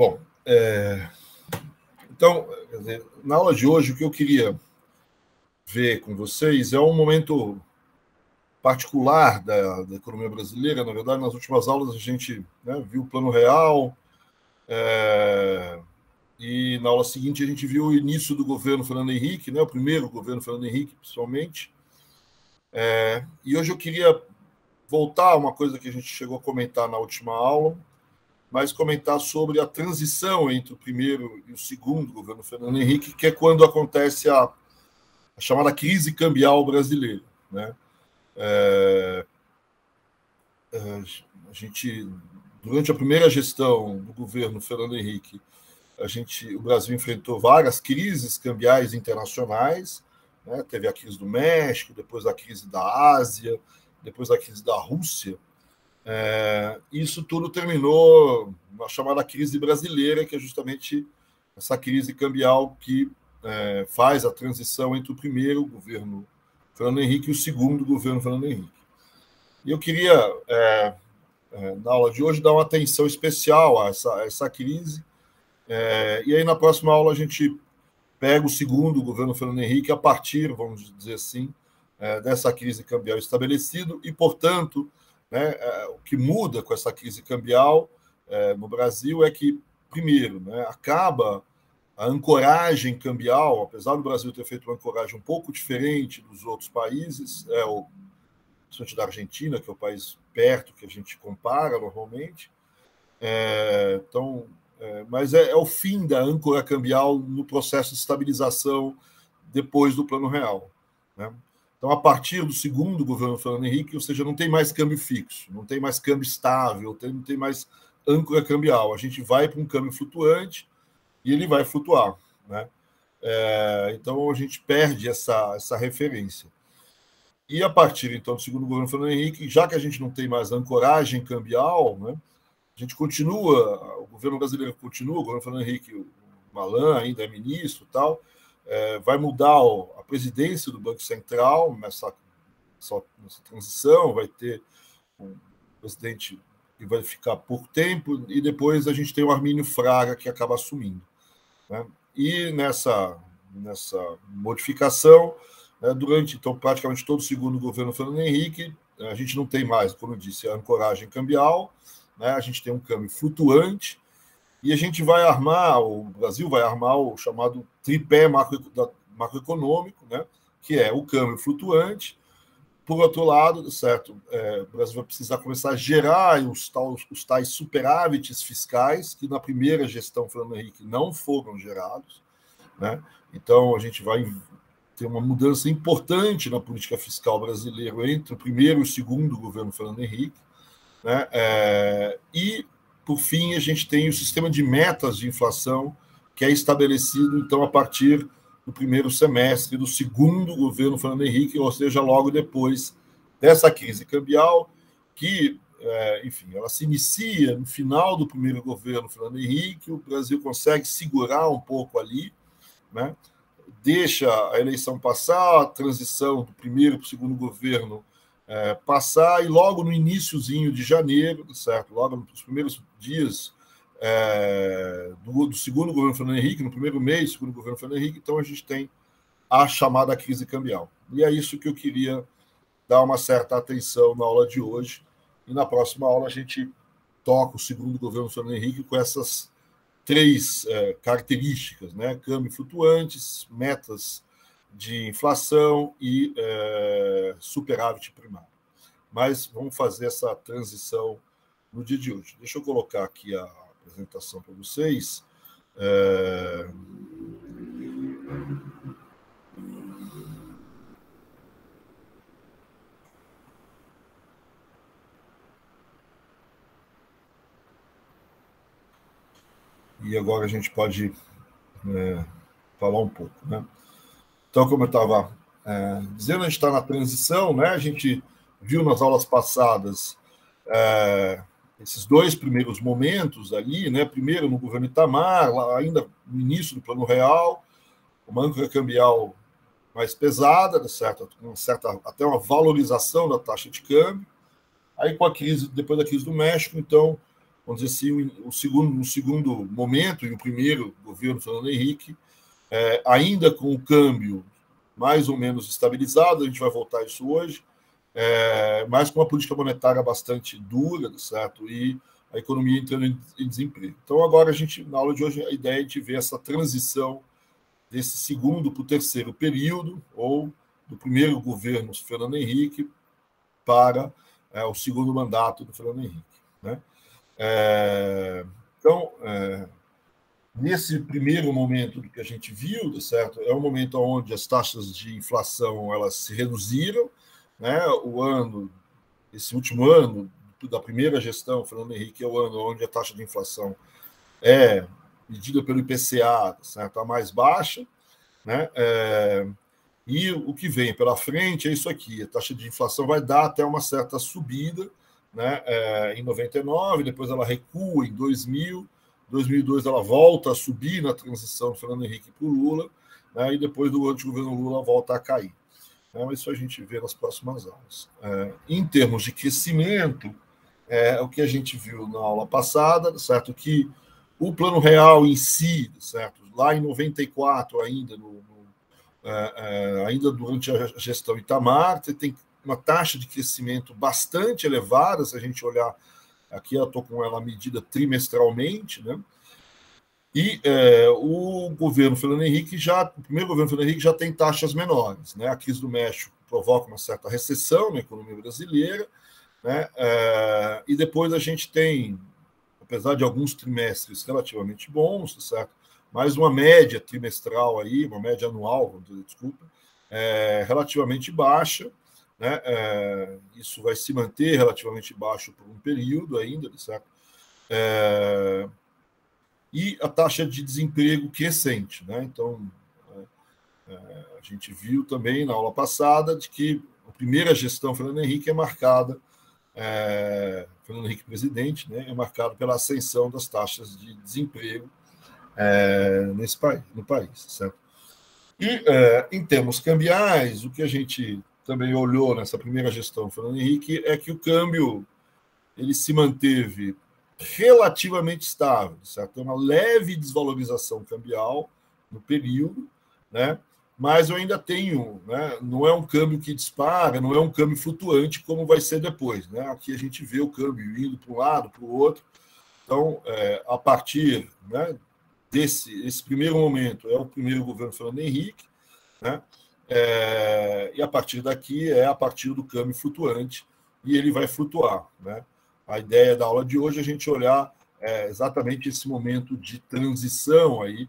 Bom, então, quer dizer, na aula de hoje, o que eu queria ver com vocês é um momento particular da economia brasileira. Na verdade, nas últimas aulas a gente viu o Plano Real, e na aula seguinte a gente viu o início do governo Fernando Henrique, o primeiro governo Fernando Henrique, principalmente. E hoje eu queria voltar a uma coisa que a gente chegou a comentar na última aula, mas comentar sobre a transição entre o primeiro e o segundo governo Fernando Henrique, que é quando acontece a chamada crise cambial brasileira. A gente, durante a primeira gestão do governo Fernando Henrique, o Brasil enfrentou várias crises cambiais internacionais, teve a crise do México, depois a crise da Ásia, depois a crise da Rússia. Isso tudo terminou na chamada crise brasileira, que é justamente essa crise cambial que faz a transição entre o primeiro governo Fernando Henrique e o segundo governo Fernando Henrique. E eu queria, na aula de hoje, dar uma atenção especial a essa crise, e aí na próxima aula a gente pega o segundo governo Fernando Henrique a partir, vamos dizer assim, dessa crise cambial estabelecida e, portanto, o que muda com essa crise cambial no Brasil é que, primeiro, acaba a ancoragem cambial, apesar do Brasil ter feito uma ancoragem um pouco diferente dos outros países, principalmente da Argentina, que é o país perto que a gente compara normalmente. Mas é o fim da âncora cambial no processo de estabilização depois do Plano Real. Então, a partir do segundo governo Fernando Henrique, ou seja, não tem mais câmbio fixo, não tem mais câmbio estável, não tem mais âncora cambial. A gente vai para um câmbio flutuante e ele vai flutuar. Então, a gente perde essa referência. E a partir, então, do segundo governo Fernando Henrique, já que a gente não tem mais ancoragem cambial, a gente continua, o governo brasileiro continua, o governo Fernando Henrique, o Malan ainda é ministro e tal, vai mudar a presidência do Banco Central nessa transição, vai ter um presidente que vai ficar pouco tempo, e depois a gente tem o Armínio Fraga, que acaba assumindo. E nessa modificação, durante, então, praticamente todo o segundo governo Fernando Henrique, a gente não tem mais, como eu disse, a ancoragem cambial, a gente tem um câmbio flutuante, e a gente vai armar, o Brasil vai armar o chamado tripé macroeconômico, que é o câmbio flutuante. Por outro lado, certo, o Brasil vai precisar começar a gerar os tais superávites fiscais, que na primeira gestão Fernando Henrique não foram gerados. Então, a gente vai ter uma mudança importante na política fiscal brasileira entre o primeiro e o segundo governo Fernando Henrique. E, por fim, a gente tem o sistema de metas de inflação, que é estabelecido, então, a partir do primeiro semestre do segundo governo Fernando Henrique, ou seja, logo depois dessa crise cambial, que, enfim, ela se inicia no final do primeiro governo Fernando Henrique, o Brasil consegue segurar um pouco ali, deixa a eleição passar, a transição do primeiro para o segundo governo passar, e logo no iniciozinho de janeiro, certo? Logo nos primeiros dias do segundo governo Fernando Henrique, no primeiro mês do segundo governo Fernando Henrique, então a gente tem a chamada crise cambial. E é isso que eu queria dar uma certa atenção na aula de hoje, e na próxima aula a gente toca o segundo governo Fernando Henrique com essas três características, câmbio flutuantes, metas de inflação e superávit primário. Mas vamos fazer essa transição no dia de hoje. Deixa eu colocar aqui a apresentação para vocês. E agora a gente pode falar um pouco. Então, como eu estava dizendo, a gente está na transição, a gente viu nas aulas passadas esses dois primeiros momentos ali, primeiro no governo Itamar, lá ainda no início do Plano Real, uma âncora cambial mais pesada, certo? Até uma valorização da taxa de câmbio. Aí, com a crise, depois da crise do México, então, vamos dizer assim, o segundo momento, e o primeiro governo Fernando Henrique, ainda com o câmbio mais ou menos estabilizado, a gente vai voltar a isso hoje, mas com uma política monetária bastante dura, certo? E a economia entrando em desemprego. Então, agora, na aula de hoje, a ideia é a gente ver essa transição desse segundo para o terceiro período, ou do primeiro governo Fernando Henrique para o segundo mandato do Fernando Henrique. Né? Então, nesse primeiro momento do que a gente viu, certo? É um momento onde as taxas de inflação elas se reduziram, né? Esse último ano da primeira gestão, Fernando Henrique, é o ano onde a taxa de inflação é medida pelo IPCA, certo? A mais baixa, né? E o que vem pela frente é isso aqui: a taxa de inflação vai dar até uma certa subida, né? Em 99, depois ela recua em 2000, 2002 ela volta a subir na transição do Fernando Henrique para o Lula, né? E depois do governo Lula volta a cair. Mas isso a gente vê nas próximas aulas. Em termos de crescimento, o que a gente viu na aula passada, certo? Que o Plano Real em si, certo? Lá em 94 ainda, ainda durante a gestão Itamar, você tem uma taxa de crescimento bastante elevada, se a gente olhar aqui, eu estou com ela medida trimestralmente, né? E o governo Fernando Henrique o primeiro governo Fernando Henrique já tem taxas menores, né? A crise do México provoca uma certa recessão na economia brasileira, né? E depois a gente tem, apesar de alguns trimestres relativamente bons, certo? Mas uma média trimestral aí, uma média anual, desculpa, relativamente baixa, né? Isso vai se manter relativamente baixo por um período ainda, certo? E a taxa de desemprego crescente, né? Então, a gente viu também na aula passada de que a primeira gestão Fernando Henrique é marcada, Fernando Henrique presidente, né? É marcado pela ascensão das taxas de desemprego no país, certo? E, em termos cambiais, o que a gente também olhou nessa primeira gestão do Fernando Henrique é que o câmbio ele se manteve relativamente estável, certo? Tem uma leve desvalorização cambial no período, né? Mas eu ainda tenho, né? Não é um câmbio que dispara, não é um câmbio flutuante como vai ser depois, né? Aqui a gente vê o câmbio indo para um lado, para o outro. Então, a partir, né, esse primeiro momento é o primeiro governo Fernando Henrique, né? E a partir daqui a partir do câmbio flutuante, e ele vai flutuar, né? A ideia da aula de hoje é a gente olhar exatamente esse momento de transição aí,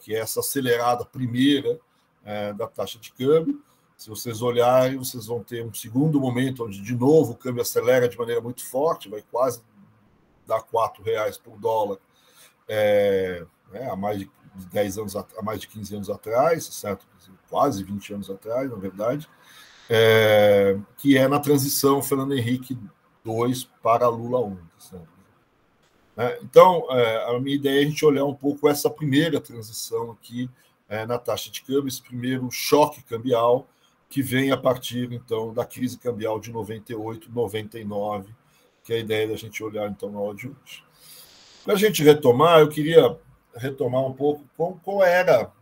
que é essa acelerada primeira da taxa de câmbio. Se vocês olharem, vocês vão ter um segundo momento onde, de novo, o câmbio acelera de maneira muito forte, vai quase dar R$4 por dólar, há mais de 10 anos, há mais de 15 anos atrás, certo? Quase 20 anos atrás, na verdade, que é na transição Fernando Henrique II para Lula I. Certo? Então, a minha ideia é a gente olhar um pouco essa primeira transição aqui na taxa de câmbio, esse primeiro choque cambial que vem a partir, então, da crise cambial de 98, 99, que é a ideia da gente olhar, então, na aula de hoje. Para a gente retomar, eu queria retomar um pouco qual era,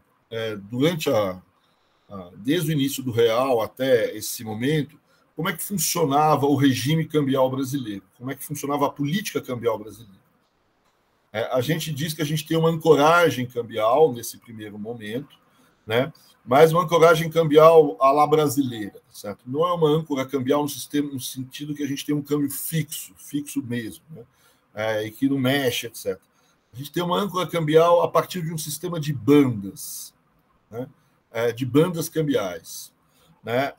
desde o início do real até esse momento, como é que funcionava o regime cambial brasileiro, como é que funcionava a política cambial brasileira. A gente diz que a gente tem uma ancoragem cambial nesse primeiro momento, né? Mas uma ancoragem cambial à la brasileira, certo? Não é uma âncora cambial no sentido que a gente tem um câmbio fixo mesmo, né? E que não mexe, etc. A gente tem uma âncora cambial a partir de um sistema de bandas, né? De bandas cambiais. Né?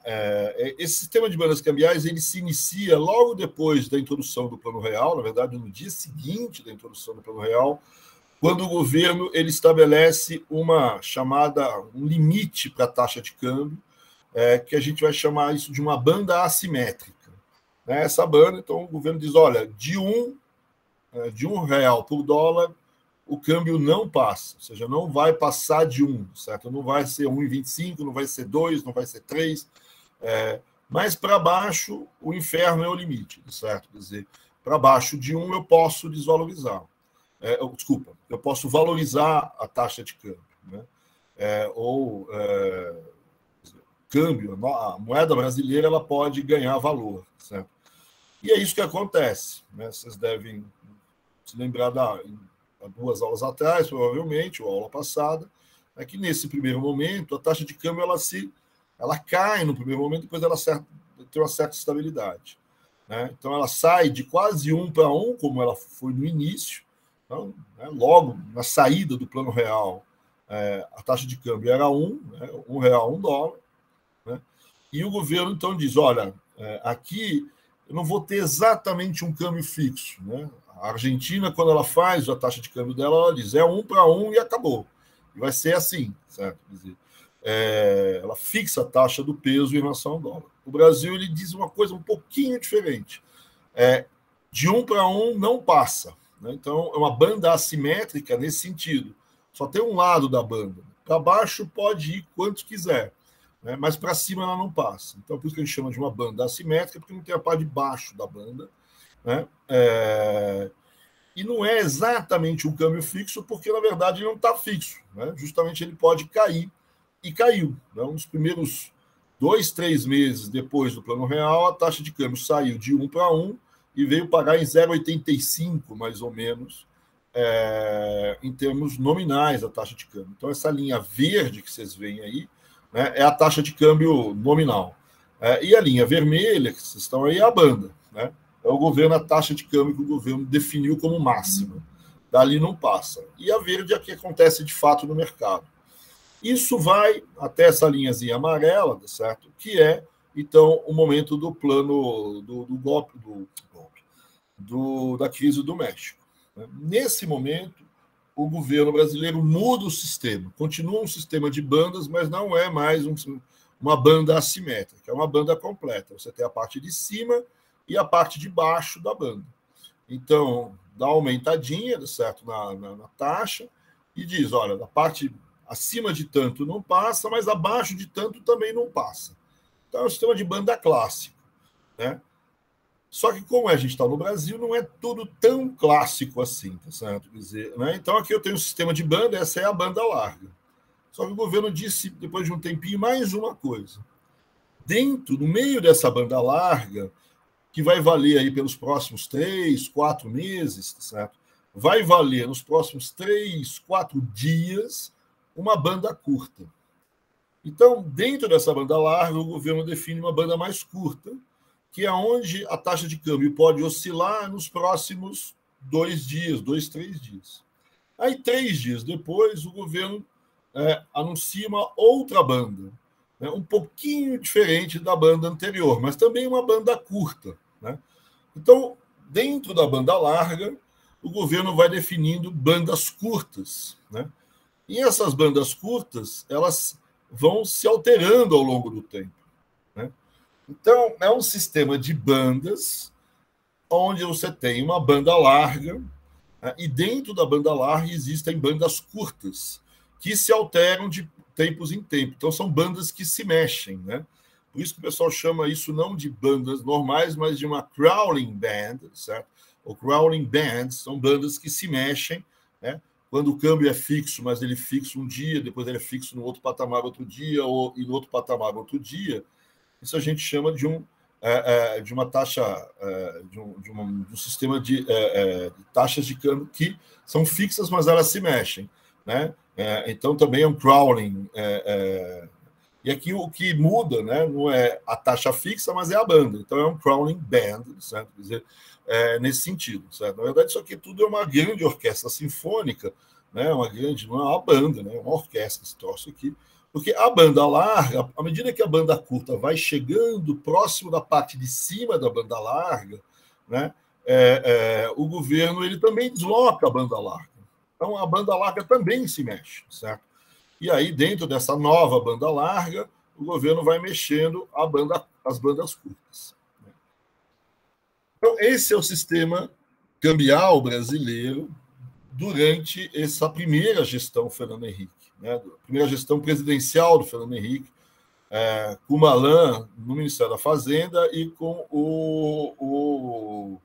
Esse sistema de bandas cambiais ele se inicia logo depois da introdução do Plano Real, na verdade, no dia seguinte da introdução do Plano Real, quando o governo ele estabelece um limite para a taxa de câmbio, que a gente vai chamar isso de uma banda assimétrica. Né? Essa banda, então, o governo diz, olha, de R$1 por dólar, o câmbio não passa, ou seja, não vai passar de 1, certo? Não vai ser 1,25, não vai ser 2, não vai ser 3. Mas para baixo, o inferno é o limite, certo? Quer dizer, para baixo de 1 eu posso desvalorizar. Desculpa, eu posso valorizar a taxa de câmbio, né? Câmbio, a moeda brasileira ela pode ganhar valor, certo? E é isso que acontece, né? Vocês devem se lembrar há 2 aulas atrás, provavelmente, ou aula passada, é que nesse primeiro momento a taxa de câmbio ela cai no primeiro momento, depois ela tem uma certa estabilidade, né? Então ela sai de quase 1 para 1, como ela foi no início. Então, né, logo na saída do Plano Real, a taxa de câmbio era 1, né, R$1, $1, né? E o governo então diz: olha, aqui eu não vou ter exatamente um câmbio fixo, né? A Argentina, quando ela faz a taxa de câmbio dela, ela diz 1 para 1 e acabou. E vai ser assim, certo? Quer dizer, ela fixa a taxa do peso em relação ao dólar. O Brasil ele diz uma coisa um pouquinho diferente. De 1 para 1 não passa, né? Então é uma banda assimétrica nesse sentido. Só tem um lado da banda. Para baixo pode ir quanto quiser, né? Mas para cima ela não passa. Então por isso que a gente chama de uma banda assimétrica, porque não tem a parte de baixo da banda, né? E não é exatamente um câmbio fixo, porque na verdade ele não está fixo, né? Justamente ele pode cair, e caiu, né? Nos primeiros 2, 3 meses depois do Plano Real, a taxa de câmbio saiu de 1 para 1 e veio pagar em 0,85, mais ou menos, em termos nominais a taxa de câmbio. Então essa linha verde que vocês veem aí, né, é a taxa de câmbio nominal. E a linha vermelha que vocês estão aí é a banda, né? É o governo, a taxa de câmbio que o governo definiu como máxima. Dali não passa. E a verde é a que acontece de fato no mercado. Isso vai até essa linhazinha amarela, certo? Que é, então, o momento do plano da crise do México. Nesse momento, o governo brasileiro muda o sistema. Continua um sistema de bandas, mas não é mais uma banda assimétrica, é uma banda completa. Você tem a parte de cima e a parte de baixo da banda. Então, dá uma aumentadinha, certo, na taxa, e diz, olha, da parte acima de tanto não passa, mas abaixo de tanto também não passa. Então, é um sistema de banda clássico, né? Só que, como a gente está no Brasil, não é tudo tão clássico assim, tá certo? Quer dizer, né? Então, aqui eu tenho um sistema de banda, essa é a banda larga. Só que o governo disse, depois de um tempinho, mais uma coisa. No meio dessa banda larga, que vai valer aí pelos próximos 3, 4 meses, certo? Vai valer nos próximos 3, 4 dias uma banda curta. Então, dentro dessa banda larga, o governo define uma banda mais curta, que é onde a taxa de câmbio pode oscilar nos próximos 2 dias, 2, 3 dias. Aí, 3 dias depois, o governo anuncia uma outra banda, né, um pouquinho diferente da banda anterior, mas também uma banda curta, né? Então, dentro da banda larga, o governo vai definindo bandas curtas, né? E essas bandas curtas, elas vão se alterando ao longo do tempo, né? Então, é um sistema de bandas onde você tem uma banda larga, né, e dentro da banda larga existem bandas curtas que se alteram de tempos em tempos. Então, são bandas que se mexem, né? Por isso que o pessoal chama isso não de bandas normais, mas de uma crawling band, certo? O crawling bands são bandas que se mexem, né? Quando o câmbio é fixo, mas ele é fixo um dia, depois ele é fixo no outro patamar outro dia, e no outro patamar outro dia. Isso a gente chama de uma taxa, de um sistema de taxas de câmbio que são fixas, mas elas se mexem, né? Então também é um crawling. E aqui o que muda, né, não é a taxa fixa, mas é a banda. Então é um crawling band, certo? Quer dizer, nesse sentido, certo? Na verdade, isso aqui tudo é uma grande orquestra sinfônica, né? Não é uma banda, né? É uma orquestra, esse troço aqui. Porque a banda larga, à medida que a banda curta vai chegando próximo da parte de cima da banda larga, né, o governo ele também desloca a banda larga. Então, a banda larga também se mexe, certo? E aí, dentro dessa nova banda larga, o governo vai mexendo as bandas curtas. Então, esse é o sistema cambial brasileiro durante essa primeira gestão Fernando Henrique, né? A primeira gestão presidencial do Fernando Henrique, com o Malan no Ministério da Fazenda e com o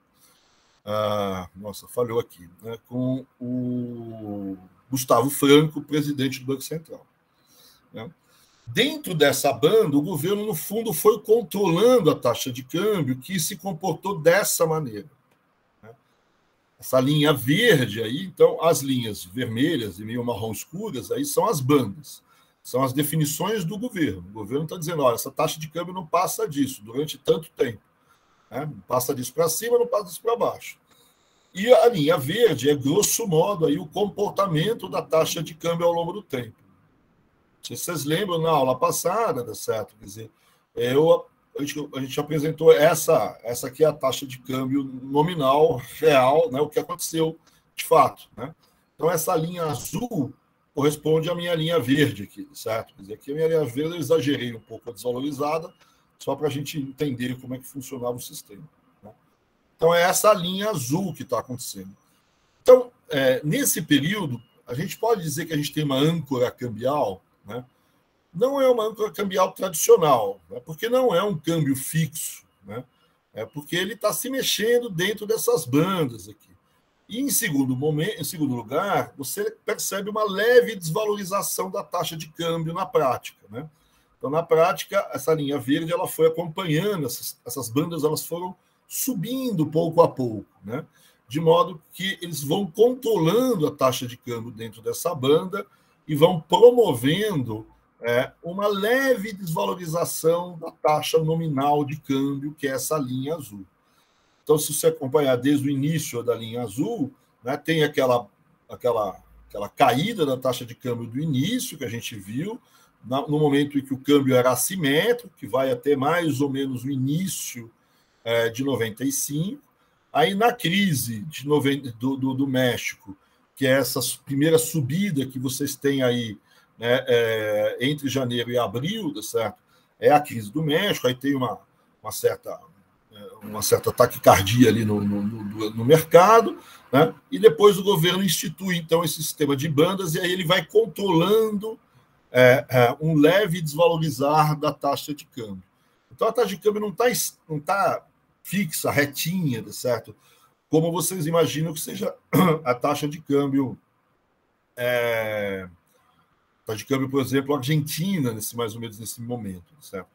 Nossa, falhou aqui, né, com o Gustavo Franco, presidente do Banco Central. Né? Dentro dessa banda, o governo, no fundo, foi controlando a taxa de câmbio, que se comportou dessa maneira. Né? Essa linha verde aí, então, as linhas vermelhas e meio marrom escuras, aí são as bandas, são as definições do governo. O governo está dizendo, olha, essa taxa de câmbio não passa disso durante tanto tempo. Né? Não passa disso para cima, não passa disso para baixo. E a linha verde é, grosso modo, aí, o comportamento da taxa de câmbio ao longo do tempo. Se vocês lembram, na aula passada, tá certo? Quer dizer, a gente apresentou essa aqui é a taxa de câmbio nominal, real, né, o que aconteceu de fato. Né? Então, essa linha azul corresponde à minha linha verde aqui, certo? Quer dizer, aqui a minha linha verde eu exagerei um pouco a desvalorizada, só para a gente entender como é que funcionava o sistema. Né? Então, é essa linha azul que está acontecendo. Então, nesse período, a gente pode dizer que a gente tem uma âncora cambial, né? Não é uma âncora cambial tradicional, né? Porque não é um câmbio fixo, né? É porque ele está se mexendo dentro dessas bandas aqui. E, em segundo lugar, você percebe uma leve desvalorização da taxa de câmbio na prática. Né? Então, na prática, essa linha verde ela foi acompanhando, essas bandas elas foram subindo pouco a pouco, né? De modo que eles vão controlando a taxa de câmbio dentro dessa banda e vão promovendo uma leve desvalorização da taxa nominal de câmbio, que é essa linha azul. Então, se você acompanhar desde o início da linha azul, né, tem aquela caída da taxa de câmbio do início, que a gente viu, no momento em que o câmbio era assimétrico, que vai até mais ou menos o início de 95. Aí, na crise do México, que é essa primeira subida que vocês têm aí, né, entre janeiro e abril, certo? É a crise do México, aí tem uma certa taquicardia ali no mercado, né? E depois o governo institui, então, esse sistema de bandas, e aí ele vai controlando um leve desvalorizar da taxa de câmbio. Então, a taxa de câmbio não tá fixa, retinha, certo? Como vocês imaginam que seja a taxa de câmbio, por exemplo, argentina, mais ou menos nesse momento, certo?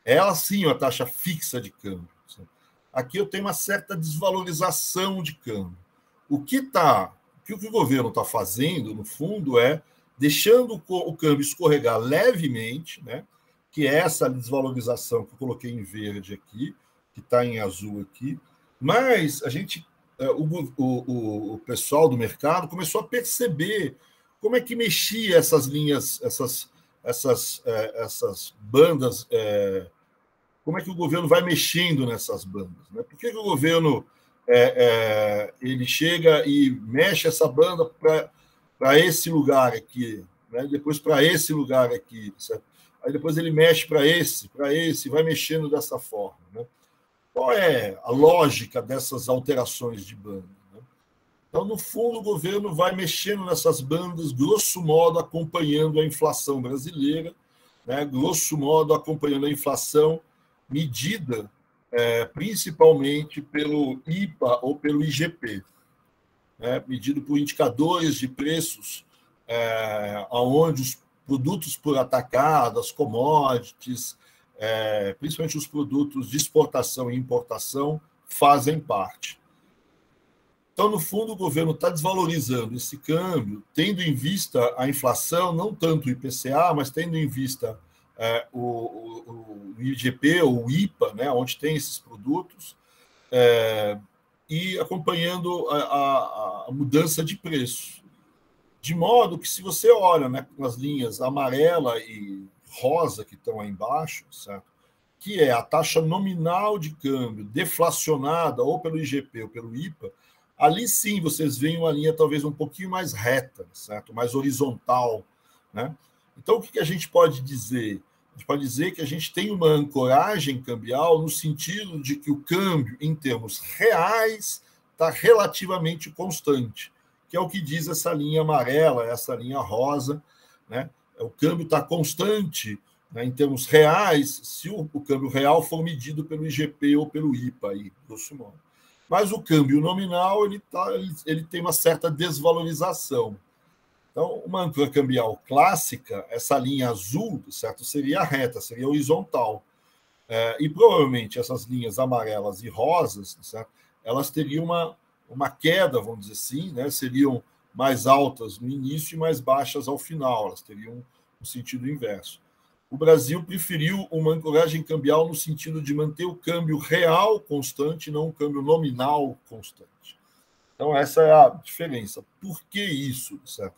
Ela sim é uma taxa fixa de câmbio. Certo? Aqui eu tenho uma certa desvalorização de câmbio. O que o governo está fazendo, no fundo, é deixando o câmbio escorregar levemente, né? Que é essa desvalorização que eu coloquei em verde aqui, que está em azul aqui, mas o pessoal do mercado começou a perceber como é que mexia essas linhas, essas bandas, como é que o governo vai mexendo nessas bandas. Né? Por que o governo ele chega e mexe essa banda para esse lugar aqui, né? Depois para esse lugar aqui, certo? Aí depois ele mexe para esse, vai mexendo dessa forma. Né? Qual é a lógica dessas alterações de banda? Né? Então, no fundo, o governo vai mexendo nessas bandas, grosso modo, acompanhando a inflação brasileira, né? Grosso modo, acompanhando a inflação medida principalmente pelo IPA ou pelo IGP, né? Medido por indicadores de preços, onde os produtos por atacado, as commodities, principalmente os produtos de exportação e importação, fazem parte. Então, no fundo, o governo está desvalorizando esse câmbio, tendo em vista a inflação, não tanto o IPCA, mas tendo em vista o IGP ou o IPA, né, onde tem esses produtos, e acompanhando a mudança de preço. De modo que, se você olha, né, nas linhas amarela e rosa que estão aí embaixo, certo? Que é a taxa nominal de câmbio deflacionada ou pelo IGP ou pelo IPA, ali sim vocês veem uma linha talvez um pouquinho mais reta, certo? Mais horizontal. Né? Então, o que a gente pode dizer? A gente pode dizer que a gente tem uma ancoragem cambial no sentido de que o câmbio, em termos reais, está relativamente constante, que é o que diz essa linha amarela, essa linha rosa. Né? O câmbio está constante, né, em termos reais, se o câmbio real for medido pelo IGP ou pelo IPA, aí, grosso modo. mas o câmbio nominal ele tem uma certa desvalorização. Então, uma âncora cambial clássica, essa linha azul, certo, seria reta, seria horizontal. E provavelmente essas linhas amarelas e rosas, certo, elas teriam uma queda, vamos dizer assim, né, seriam mais altas no início e mais baixas ao final, elas teriam um sentido inverso. O Brasil preferiu uma ancoragem cambial no sentido de manter o câmbio real constante, não o câmbio nominal constante. Então, essa é a diferença. Por que isso? Certo?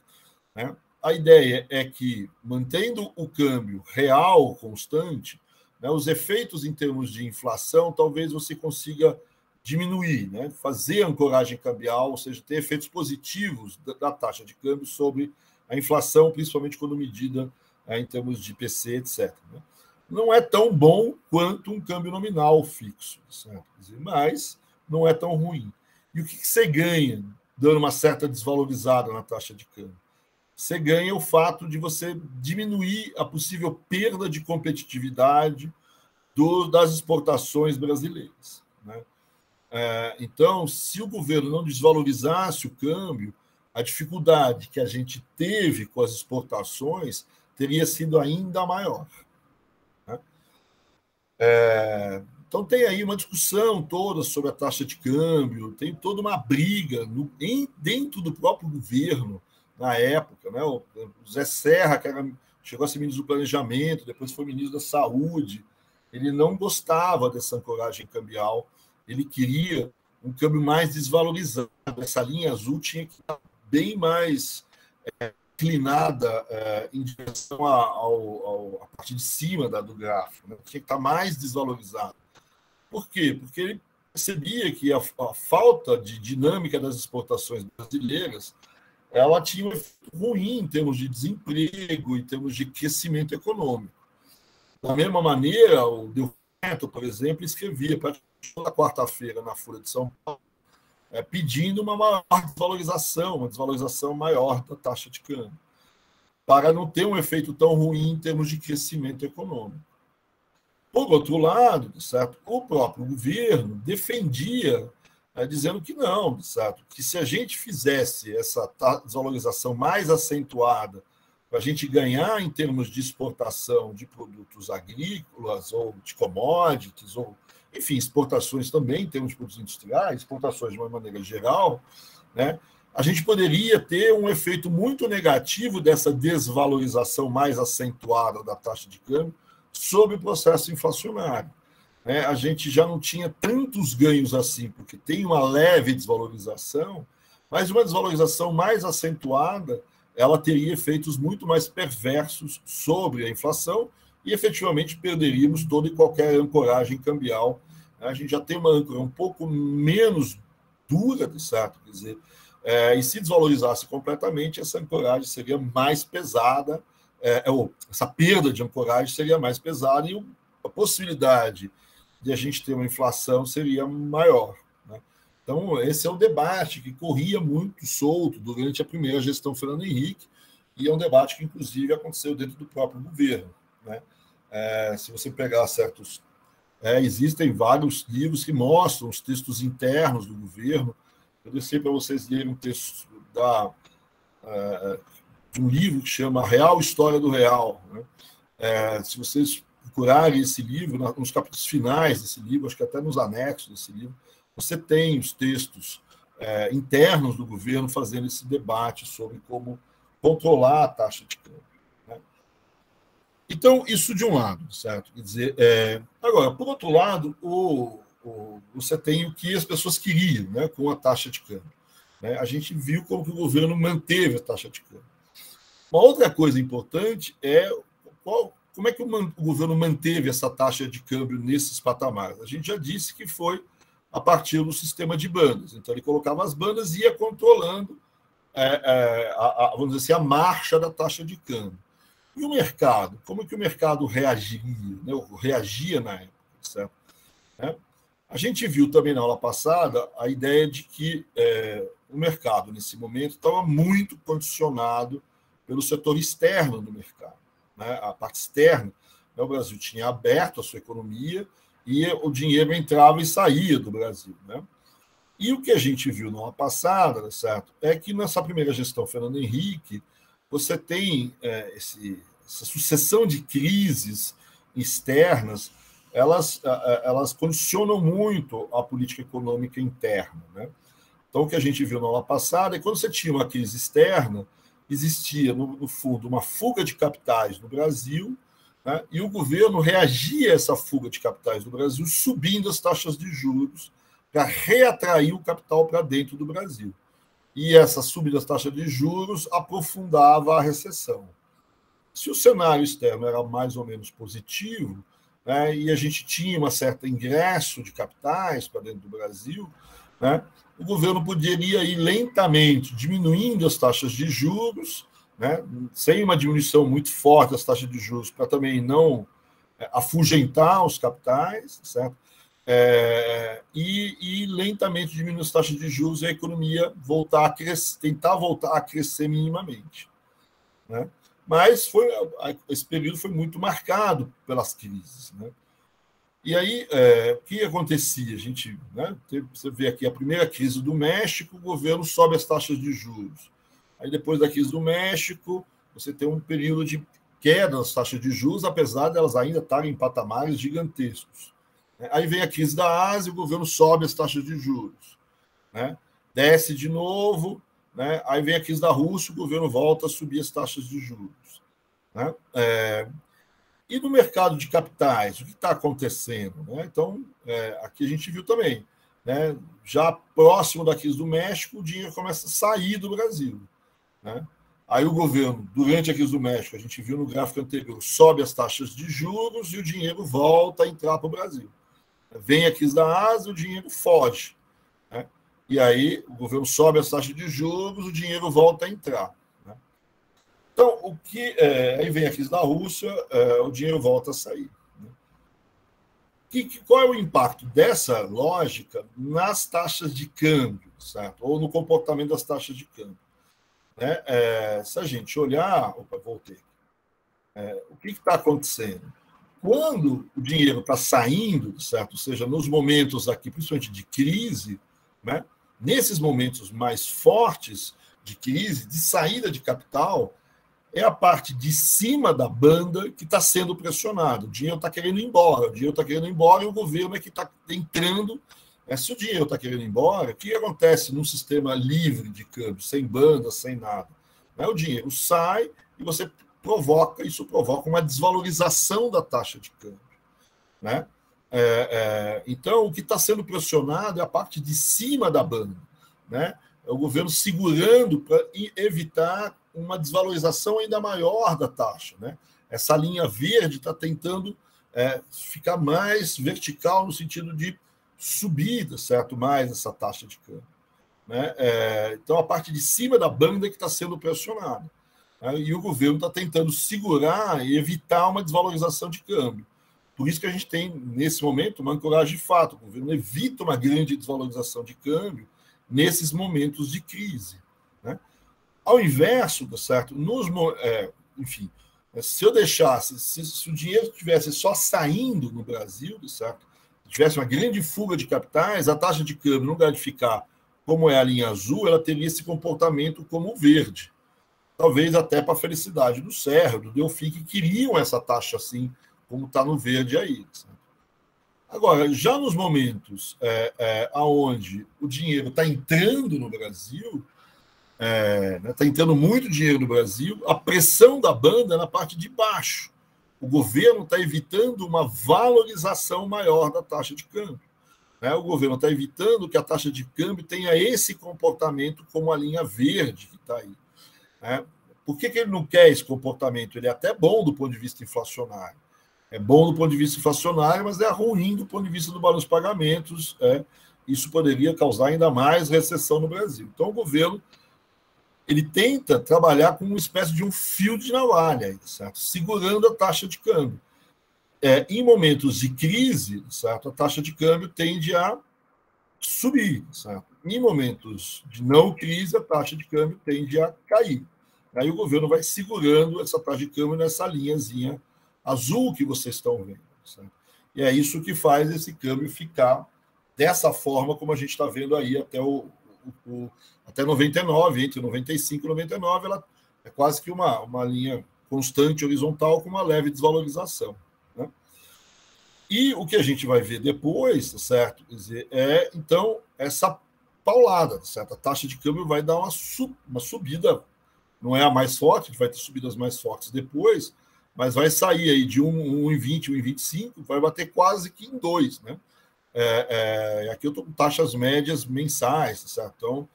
A ideia é que, mantendo o câmbio real constante, né, os efeitos em termos de inflação, talvez você consiga diminuir, né, fazer ancoragem cambial, ou seja, ter efeitos positivos da taxa de câmbio sobre a inflação, principalmente quando medida em termos de IPC, etc. Né? Não é tão bom quanto um câmbio nominal fixo, certo? Mas não é tão ruim. E o que você ganha dando uma certa desvalorizada na taxa de câmbio? Você ganha o fato de você diminuir a possível perda de competitividade das exportações brasileiras. Né? Então, se o governo não desvalorizasse o câmbio, a dificuldade que a gente teve com as exportações teria sido ainda maior. Né? Então, tem aí uma discussão toda sobre a taxa de câmbio, tem toda uma briga dentro do próprio governo, na época. Né? O Zé Serra, que chegou a ser ministro do Planejamento, depois foi ministro da Saúde, ele não gostava dessa ancoragem cambial, ele queria um câmbio mais desvalorizado. Essa linha azul tinha que estar bem mais inclinada em direção à parte de cima do gráfico, né? Tinha que estar mais desvalorizado. Por quê? Porque ele percebia que a falta de dinâmica das exportações brasileiras ela tinha um efeito ruim em termos de desemprego, em termos de crescimento econômico. Da mesma maneira, o Delfim Neto, por exemplo, escrevia toda quarta-feira na Folha de São Paulo, pedindo uma maior desvalorização, uma desvalorização maior da taxa de câmbio, para não ter um efeito tão ruim em termos de crescimento econômico. Por outro lado, certo, o próprio governo defendia, dizendo que não, certo, que se a gente fizesse essa desvalorização mais acentuada para a gente ganhar em termos de exportação de produtos agrícolas ou de commodities, ou, enfim, exportações também em termos de produtos industriais, exportações de uma maneira geral, né, a gente poderia ter um efeito muito negativo dessa desvalorização mais acentuada da taxa de câmbio sobre o processo inflacionário. A gente já não tinha tantos ganhos assim, porque tem uma leve desvalorização, mas uma desvalorização mais acentuada ela teria efeitos muito mais perversos sobre a inflação e, efetivamente, perderíamos toda e qualquer ancoragem cambial. A gente já tem uma âncora um pouco menos dura, certo? Quer dizer, e se desvalorizasse completamente, essa ancoragem seria mais pesada, ou essa perda de ancoragem seria mais pesada e a possibilidade de a gente ter uma inflação seria maior. Né? Então, esse é um debate que corria muito solto durante a primeira gestão Fernando Henrique, e é um debate que, inclusive, aconteceu dentro do próprio governo. Né? Se você pegar certos... existem vários livros que mostram os textos internos do governo. Eu deixei para vocês lerem um texto de um livro que chama Real História do Real. Né? Se vocês procurarem esse livro, nos capítulos finais desse livro, acho que até nos anexos desse livro, você tem os textos internos do governo fazendo esse debate sobre como controlar a taxa de câmbio. Né? Então, isso de um lado, certo? Quer dizer, agora, por outro lado, você tem o que as pessoas queriam, né, com a taxa de câmbio. Né? A gente viu como que o governo manteve a taxa de câmbio. Uma outra coisa importante é como é que o governo manteve essa taxa de câmbio nesses patamares. A gente já disse que foi a partir do sistema de bandas. Então, ele colocava as bandas e ia controlando, vamos dizer assim, a marcha da taxa de câmbio. E o mercado? Como é que o mercado reagiria? Né? Reagia na época, certo? A gente viu também na aula passada a ideia de que o mercado, nesse momento, estava muito condicionado pelo setor externo do mercado. Né? A parte externa, né? O Brasil tinha aberto a sua economia e o dinheiro entrava e saía do Brasil. Né? E o que a gente viu no ano passado, certo, é que nessa primeira gestão Fernando Henrique, você tem essa sucessão de crises externas, elas condicionam muito a política econômica interna, né? Então, o que a gente viu no ano passado é que quando você tinha uma crise externa, existia, no fundo, uma fuga de capitais no Brasil, né? E o governo reagia a essa fuga de capitais do Brasil subindo as taxas de juros para reatrair o capital para dentro do Brasil. E essa subida das taxas de juros aprofundava a recessão. Se o cenário externo era mais ou menos positivo, né, e a gente tinha um certo ingresso de capitais para dentro do Brasil, né, o governo poderia ir lentamente diminuindo as taxas de juros, né, sem uma diminuição muito forte das taxas de juros, para também não afugentar os capitais, certo? E lentamente diminuir as taxas de juros e a economia voltar a crescer, tentar voltar a crescer minimamente, né? Mas esse período foi muito marcado pelas crises, né? E aí, o que acontecia? A gente, né, você vê aqui a primeira crise do México, o governo sobe as taxas de juros. Aí, depois da crise do México, você tem um período de queda das taxas de juros, apesar de elas ainda estarem em patamares gigantescos. Aí vem a crise da Ásia, o governo sobe as taxas de juros, né? Desce de novo, né? Aí vem a crise da Rússia, o governo volta a subir as taxas de juros, né? E no mercado de capitais, o que está acontecendo, né? Então, aqui a gente viu também, né? Já próximo da crise do México, o dinheiro começa a sair do Brasil, né? Aí o governo, durante a crise do México, a gente viu no gráfico anterior, sobe as taxas de juros e o dinheiro volta a entrar para o Brasil. Vem a crise da Ásia, o dinheiro foge, né? E aí o governo sobe as taxas de juros, o dinheiro volta a entrar, né? Então, aí vem a crise da Rússia, o dinheiro volta a sair, né? Qual é o impacto dessa lógica nas taxas de câmbio, certo? Ou no comportamento das taxas de câmbio, né? Se a gente olhar, voltei. O que está acontecendo? Quando o dinheiro está saindo, certo? Ou seja, nos momentos aqui, principalmente de crise, né? Nesses momentos mais fortes de crise, de saída de capital, é a parte de cima da banda que está sendo pressionada. O dinheiro está querendo ir embora, e o governo é que está entrando. Se o dinheiro está querendo ir embora, o que acontece num sistema livre de câmbio, sem banda, sem nada? O dinheiro sai e isso provoca uma desvalorização da taxa de câmbio, né? Então, o que está sendo pressionado é a parte de cima da banda, né? É o governo segurando para evitar uma desvalorização ainda maior da taxa, né? Essa linha verde está tentando ficar mais vertical no sentido de subida, certo? Mais essa taxa de câmbio, né? Então, a parte de cima da banda que está sendo pressionada, né? E o governo está tentando segurar e evitar uma desvalorização de câmbio. Por isso que a gente tem, nesse momento, uma ancoragem de fato. O governo evita uma grande desvalorização de câmbio nesses momentos de crise, né? Ao inverso, certo? Enfim, se eu deixasse, se o dinheiro estivesse só saindo no Brasil, certo? Se tivesse uma grande fuga de capitais, a taxa de câmbio, no lugar de ficar como é a linha azul, ela teria esse comportamento como o verde. Talvez até para a felicidade do Serra, do Delfim, que queriam essa taxa assim, como está no verde aí, certo? Agora, já nos momentos onde o dinheiro está entrando no Brasil, está entrando muito dinheiro no Brasil, a pressão da banda é na parte de baixo. O governo está evitando uma valorização maior da taxa de câmbio, né? O governo está evitando que a taxa de câmbio tenha esse comportamento como a linha verde que está aí, né? Por que ele não quer esse comportamento? Ele é até bom do ponto de vista inflacionário. É bom do ponto de vista inflacionário, mas é ruim do ponto de vista do balanço de pagamentos. Isso poderia causar ainda mais recessão no Brasil. Então, o governo ele tenta trabalhar com uma espécie de um fio de navalha, certo? Segurando a taxa de câmbio. Em momentos de crise, certo? A taxa de câmbio tende a subir, certo? Em momentos de não crise, a taxa de câmbio tende a cair. Aí o governo vai segurando essa taxa de câmbio nessa linhazinha azul que vocês estão vendo, certo? E é isso que faz esse câmbio ficar dessa forma como a gente está vendo aí até 99, entre 95 e 99, ela é quase que uma linha constante horizontal com uma leve desvalorização, né? E o que a gente vai ver depois, certo? Quer dizer, então, essa paulada, certo? A taxa de câmbio vai dar uma subida, não é a mais forte, vai ter subidas mais fortes depois, mas vai sair aí de 1,20, 1,25, vai bater quase que em 2, né? Aqui eu estou com taxas médias mensais, certo? Então,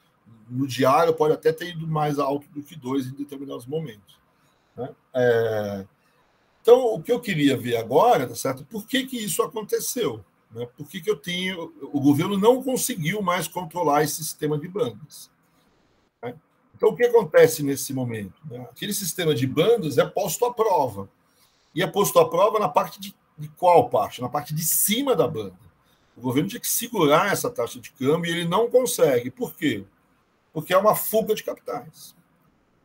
no diário pode até ter ido mais alto do que 2 em determinados momentos, né? Então, o que eu queria ver agora, certo? Por que isso aconteceu? Né? Por que o governo não conseguiu mais controlar esse sistema de bandas? Né? Então, o que acontece nesse momento? Né? Aquele sistema de bandas é posto à prova. E é posto à prova na parte de qual parte? Na parte de cima da banda. O governo tinha que segurar essa taxa de câmbio e ele não consegue. Por quê? Porque é uma fuga de capitais.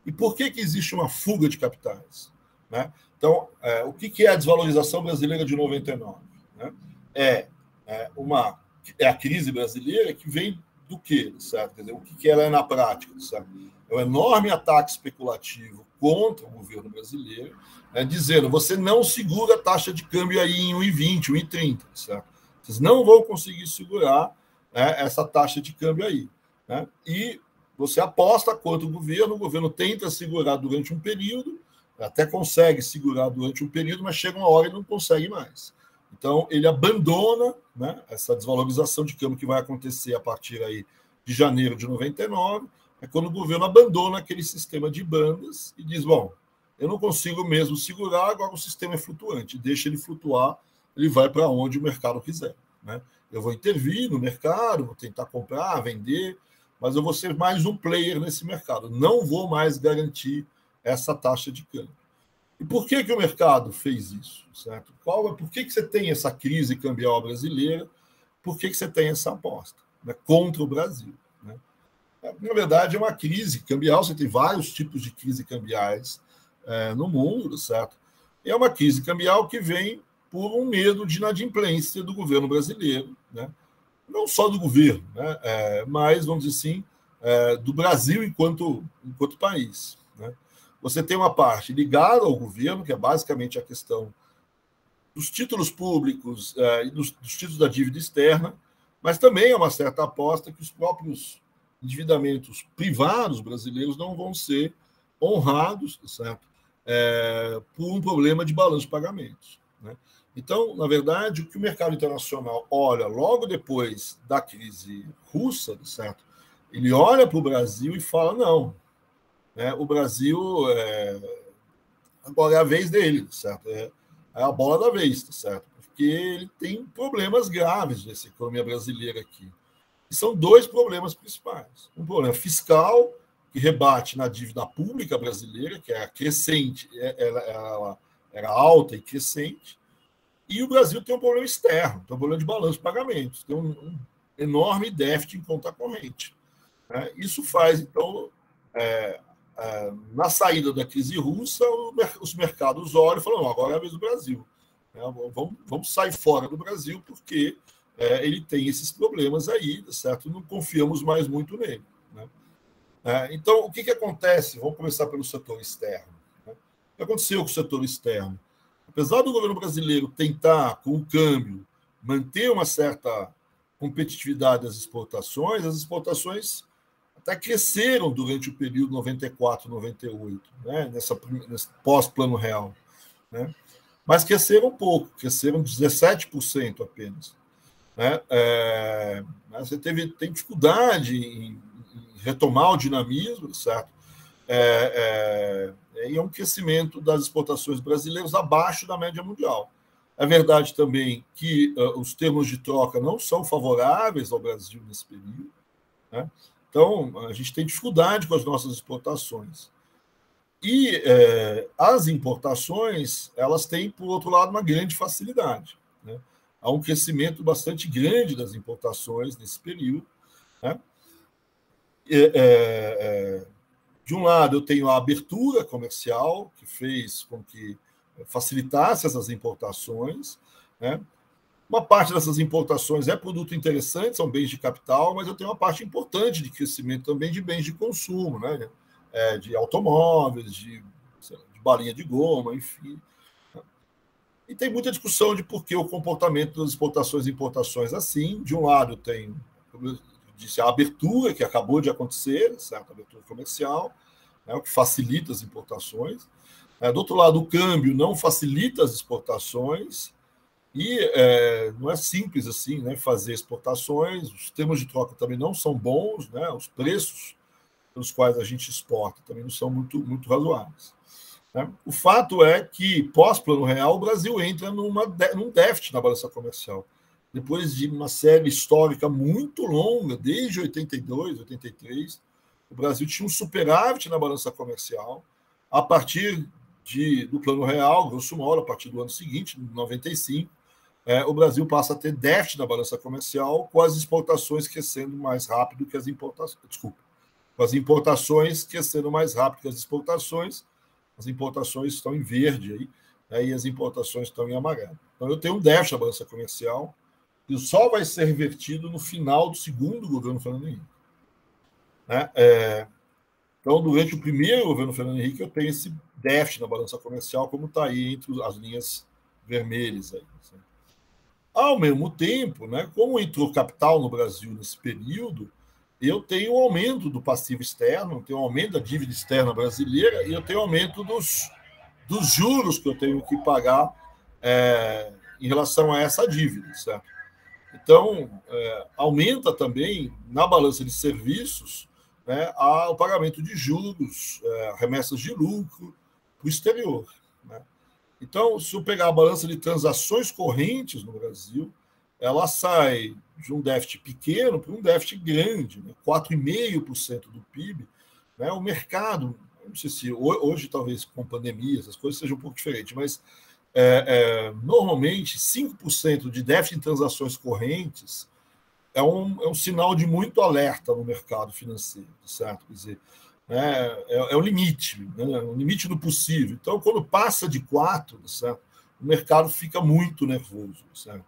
E por que existe uma fuga de capitais? Né? Então, o que é a desvalorização brasileira de 99? Né? É a crise brasileira que vem do quê? Certo? Quer dizer, o que ela é na prática? Certo? É um enorme ataque especulativo contra o governo brasileiro, né, dizendo: você não segura a taxa de câmbio aí em 1,20, 1,30. Certo? Vocês não vão conseguir segurar, né, essa taxa de câmbio aí. Né? E você aposta contra o governo tenta segurar durante um período, até consegue segurar durante um período, mas chega uma hora e não consegue mais. Então, ele abandona, né, essa desvalorização de câmbio que vai acontecer a partir aí de janeiro de 99, é quando o governo abandona aquele sistema de bandas e diz: bom, eu não consigo mesmo segurar, agora o sistema é flutuante, deixa ele flutuar, ele vai para onde o mercado quiser. Né? Eu vou intervir no mercado, vou tentar comprar, vender, mas eu vou ser mais um player nesse mercado. Não vou mais garantir essa taxa de câmbio. E por que o mercado fez isso? Certo? Por que você tem essa crise cambial brasileira? Por que você tem essa aposta, né, contra o Brasil? Né? Na verdade, é uma crise cambial. Você tem vários tipos de crise cambiais no mundo, certo? E é uma crise cambial que vem por um medo de inadimplência do governo brasileiro, né? Não só do governo, né? Mas, vamos dizer assim, do Brasil enquanto país. Né? Você tem uma parte ligada ao governo, que é basicamente a questão dos títulos públicos e dos títulos da dívida externa, mas também é uma certa aposta que os próprios endividamentos privados brasileiros não vão ser honrados, certo? Por um problema de balanço de pagamentos. Né? Então, na verdade, o que o mercado internacional olha logo depois da crise russa, certo? Ele olha para o Brasil e fala: não, né, o Brasil agora é a vez dele, certo? É a bola da vez, certo? Porque ele tem problemas graves nessa economia brasileira aqui. E são dois problemas principais. Um problema fiscal, que rebate na dívida pública brasileira, que é crescente, ela era alta e crescente. E o Brasil tem um problema externo, tem um problema de balanço de pagamentos, tem um enorme déficit em conta corrente. Né? Isso faz, então, na saída da crise russa, os mercados olham e falam: não, agora é a vez do Brasil. Né? Vamos sair fora do Brasil, porque ele tem esses problemas aí, certo? Não confiamos mais muito nele. Né? Então, o que acontece? Vamos começar pelo setor externo. Né? O que aconteceu com o setor externo? Apesar do governo brasileiro tentar, com o câmbio, manter uma certa competitividade das exportações, as exportações até cresceram durante o período 94, 98, né? Nesse pós-plano real. Né? Mas cresceram pouco, cresceram 17% apenas. Né? Você tem dificuldade em retomar o dinamismo, certo? E é um crescimento das exportações brasileiras abaixo da média mundial. É verdade também que os termos de troca não são favoráveis ao Brasil nesse período. Né? Então, a gente tem dificuldade com as nossas exportações. E as importações, elas têm, por outro lado, uma grande facilidade. Né? Há um crescimento bastante grande das importações nesse período. Né? De um lado, eu tenho a abertura comercial, que fez com que facilitasse essas importações, né? Uma parte dessas importações é produto interessante, são bens de capital, mas eu tenho uma parte importante de crescimento também de bens de consumo, né? De automóveis, de balinha de goma, enfim. E tem muita discussão de por que o comportamento das exportações e importações assim. De um lado, tem, como eu disse, a abertura que acabou de acontecer, certo? A abertura comercial, né? O que facilita as importações. Do outro lado, o câmbio não facilita as exportações e não é simples assim, né, fazer exportações. Os termos de troca também não são bons, né? Os preços pelos quais a gente exporta também não são muito razoáveis. Né? O fato é que, pós-Plano Real, o Brasil entra num déficit na balança comercial. Depois de uma série histórica muito longa, desde 82, 83, o Brasil tinha um superávit na balança comercial. A partir do Plano Real, grosso modo, a partir do ano seguinte, 95, o Brasil passa a ter déficit na balança comercial, com as exportações crescendo mais rápido que as importações. Desculpa, com as importações crescendo mais rápido que as exportações. As importações estão em verde aí, né, e as importações estão em amarelo. Então, eu tenho um déficit na balança comercial, que só vai ser revertido no final do segundo governo Fernando Henrique. Né? Então, durante o primeiro governo Fernando Henrique, eu tenho esse déficit na balança comercial, como está aí entre as linhas vermelhas. Aí, assim. Ao mesmo tempo, né, como entrou capital no Brasil nesse período, eu tenho um aumento do passivo externo, tenho um aumento da dívida externa brasileira e eu tenho um aumento dos juros que eu tenho que pagar em relação a essa dívida. Certo? Então, aumenta também, na balança de serviços, né, o pagamento de juros, remessas de lucro para o exterior. Né? Então, se eu pegar a balança de transações correntes no Brasil, ela sai de um déficit pequeno para um déficit grande, né? 4,5% do PIB. Né? O mercado, não sei se hoje, talvez com pandemia, essas coisas sejam um pouco diferentes, mas normalmente 5% de déficit em transações correntes é um sinal de muito alerta no mercado financeiro, certo? Quer dizer, é o limite, né? O limite do possível. Então, quando passa de 4, certo? O mercado fica muito nervoso, certo?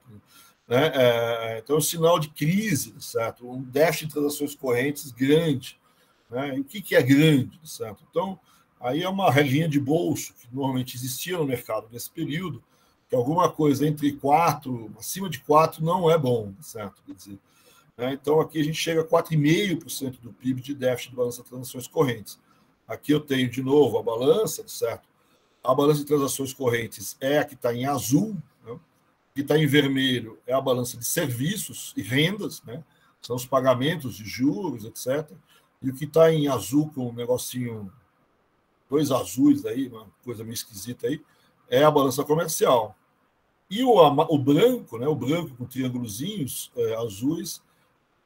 Então, é um sinal de crise, certo? Um déficit de transações correntes grande. Né? E o que é grande, certo? Então, aí é uma regrinha de bolso que normalmente existia no mercado nesse período, que alguma coisa entre 4, acima de 4, não é bom, certo? Quer dizer, então, aqui a gente chega a 4,5% do PIB de déficit de balança de transações correntes. Aqui eu tenho, de novo, a balança, certo? A balança de transações correntes é a que está em azul, né? O que está em vermelho é a balança de serviços e rendas, né? São os pagamentos de juros, etc. E o que está em azul, com um negocinho, 2 azuis aí, uma coisa meio esquisita aí, é a balança comercial. E o branco, né? O branco com triângulozinhos azuis,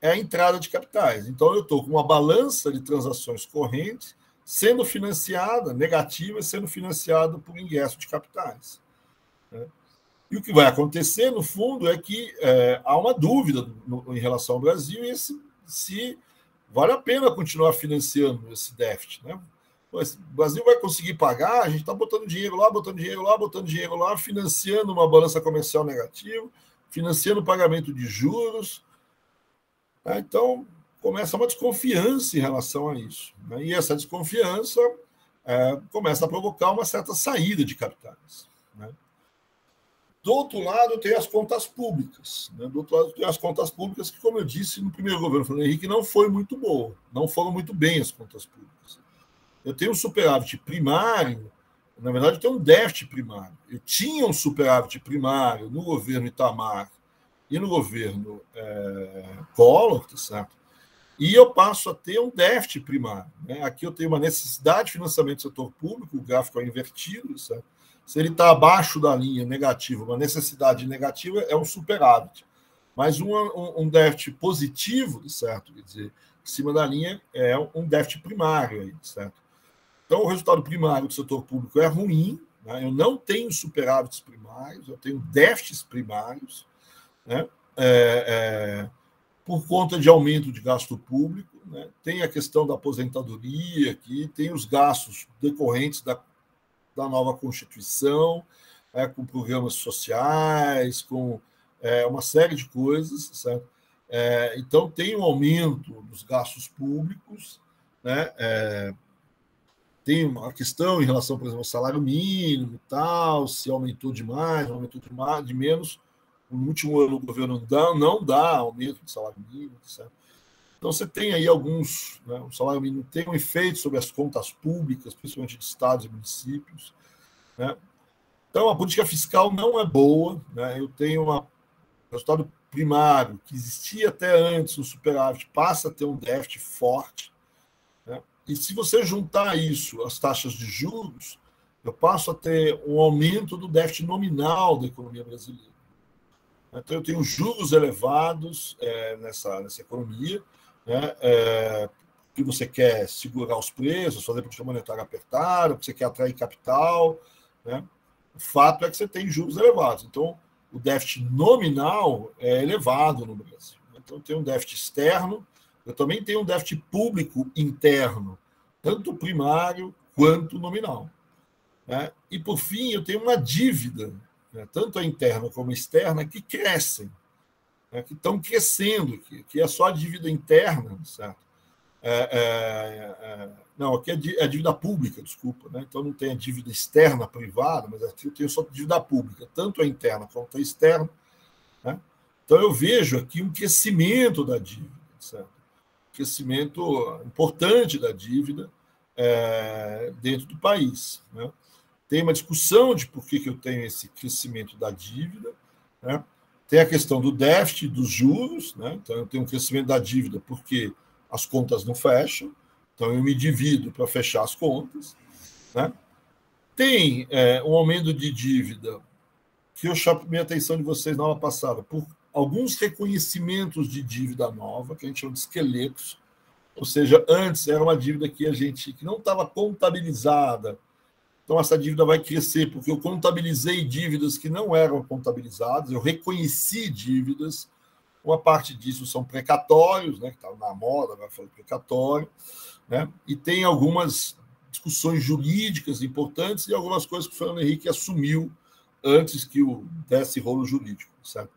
é a entrada de capitais. Então, eu estou com uma balança de transações correntes sendo financiada, negativa, sendo financiada por ingresso de capitais. Né? E o que vai acontecer, no fundo, é que há uma dúvida em relação ao Brasil e se vale a pena continuar financiando esse déficit. Né? O Brasil vai conseguir pagar, a gente está botando dinheiro lá, botando dinheiro lá, botando dinheiro lá, financiando uma balança comercial negativa, financiando o pagamento de juros. Então, começa uma desconfiança em relação a isso. Né? E essa desconfiança começa a provocar uma certa saída de capitais. Né? Do outro lado, tem as contas públicas. Né? Do outro lado, tem as contas públicas que, como eu disse, no primeiro governo Fernando Henrique não foi muito boa. Não foram muito bem as contas públicas. Eu tenho um superávit primário, na verdade, eu tenho um déficit primário. Eu tinha um superávit primário no governo Itamar e no governo Collor, tá certo? E eu passo a ter um déficit primário. Né? Aqui eu tenho uma necessidade de financiamento do setor público, o gráfico é invertido, certo? Se ele está abaixo da linha negativa, uma necessidade negativa é um superávit. Mas um déficit positivo, certo? Quer dizer, em cima da linha é um déficit primário, aí, certo? Então, o resultado primário do setor público é ruim, né? Eu não tenho superávites primários, eu tenho déficits primários, né? Por conta de aumento de gasto público, né? Tem a questão da aposentadoria aqui, tem os gastos decorrentes da nova Constituição, com programas sociais, com uma série de coisas, certo? Então, tem um aumento dos gastos públicos, né? Tem uma questão em relação, por exemplo, ao salário mínimo e tal, se aumentou demais, aumentou de menos. No último ano, o governo não dá aumento do salário mínimo, certo? Então, você tem aí alguns... Né, o salário mínimo tem um efeito sobre as contas públicas, principalmente de estados e municípios, né? Então, a política fiscal não é boa, né? Eu tenho um resultado primário, que existia até antes no superávit, passa a ter um déficit forte, né? E se você juntar isso às taxas de juros, eu passo a ter um aumento do déficit nominal da economia brasileira. Então, eu tenho juros elevados nessa economia, né? Que você quer segurar os preços, fazer política monetária apertada, que você quer atrair capital, né? O fato é que você tem juros elevados. Então, o déficit nominal é elevado no Brasil. Então, eu tenho um déficit externo, eu também tenho um déficit público interno, tanto primário quanto nominal, né? E, por fim, eu tenho uma dívida, né, tanto a interna como a externa, que crescem, né, que estão crescendo, que é só a dívida interna, certo? Não, aqui é a dívida pública, desculpa, né? Então não tem a dívida externa privada, mas aqui eu tenho só a dívida pública, tanto a interna quanto a externa, né? Então eu vejo aqui um crescimento da dívida, certo? Um crescimento importante da dívida dentro do país, né? Tem uma discussão de por que eu tenho esse crescimento da dívida, né? Tem a questão do déficit dos juros, né? Então eu tenho um crescimento da dívida porque as contas não fecham, então eu me divido para fechar as contas, né? Tem um aumento de dívida que eu chamei a atenção de vocês na aula passada, por alguns reconhecimentos de dívida nova, que a gente chama de esqueletos, ou seja, antes era uma dívida que não estava contabilizada, então essa dívida vai crescer, porque eu contabilizei dívidas que não eram contabilizadas, eu reconheci dívidas. Uma parte disso são precatórios, né, que está na moda, vai falar precatório, né, e tem algumas discussões jurídicas importantes e algumas coisas que o Fernando Henrique assumiu antes que desse rolo jurídico, certo?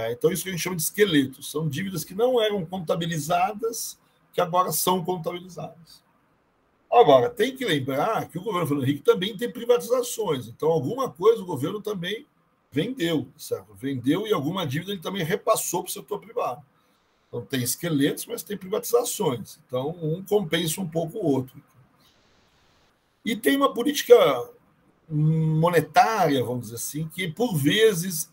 Então, isso que a gente chama de esqueletos, são dívidas que não eram contabilizadas, que agora são contabilizadas. Agora, tem que lembrar que o governo Fernando Henrique também tem privatizações, então alguma coisa o governo também vendeu, certo? Vendeu e alguma dívida ele também repassou para o setor privado. Então, tem esqueletos, mas tem privatizações. Então, um compensa um pouco o outro. E tem uma política monetária, vamos dizer assim, que, por vezes,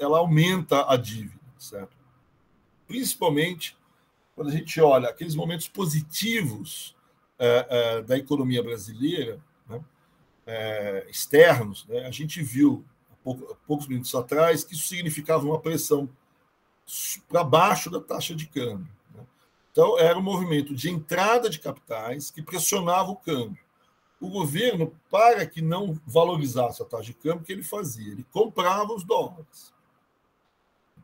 ela aumenta a dívida, certo? Principalmente quando a gente olha aqueles momentos positivos da economia brasileira, né, externos, né, a gente viu poucos minutos atrás, que isso significava uma pressão para baixo da taxa de câmbio, né? Então, era um movimento de entrada de capitais que pressionava o câmbio. O governo, para que não valorizasse a taxa de câmbio, o que ele fazia? Ele comprava os dólares.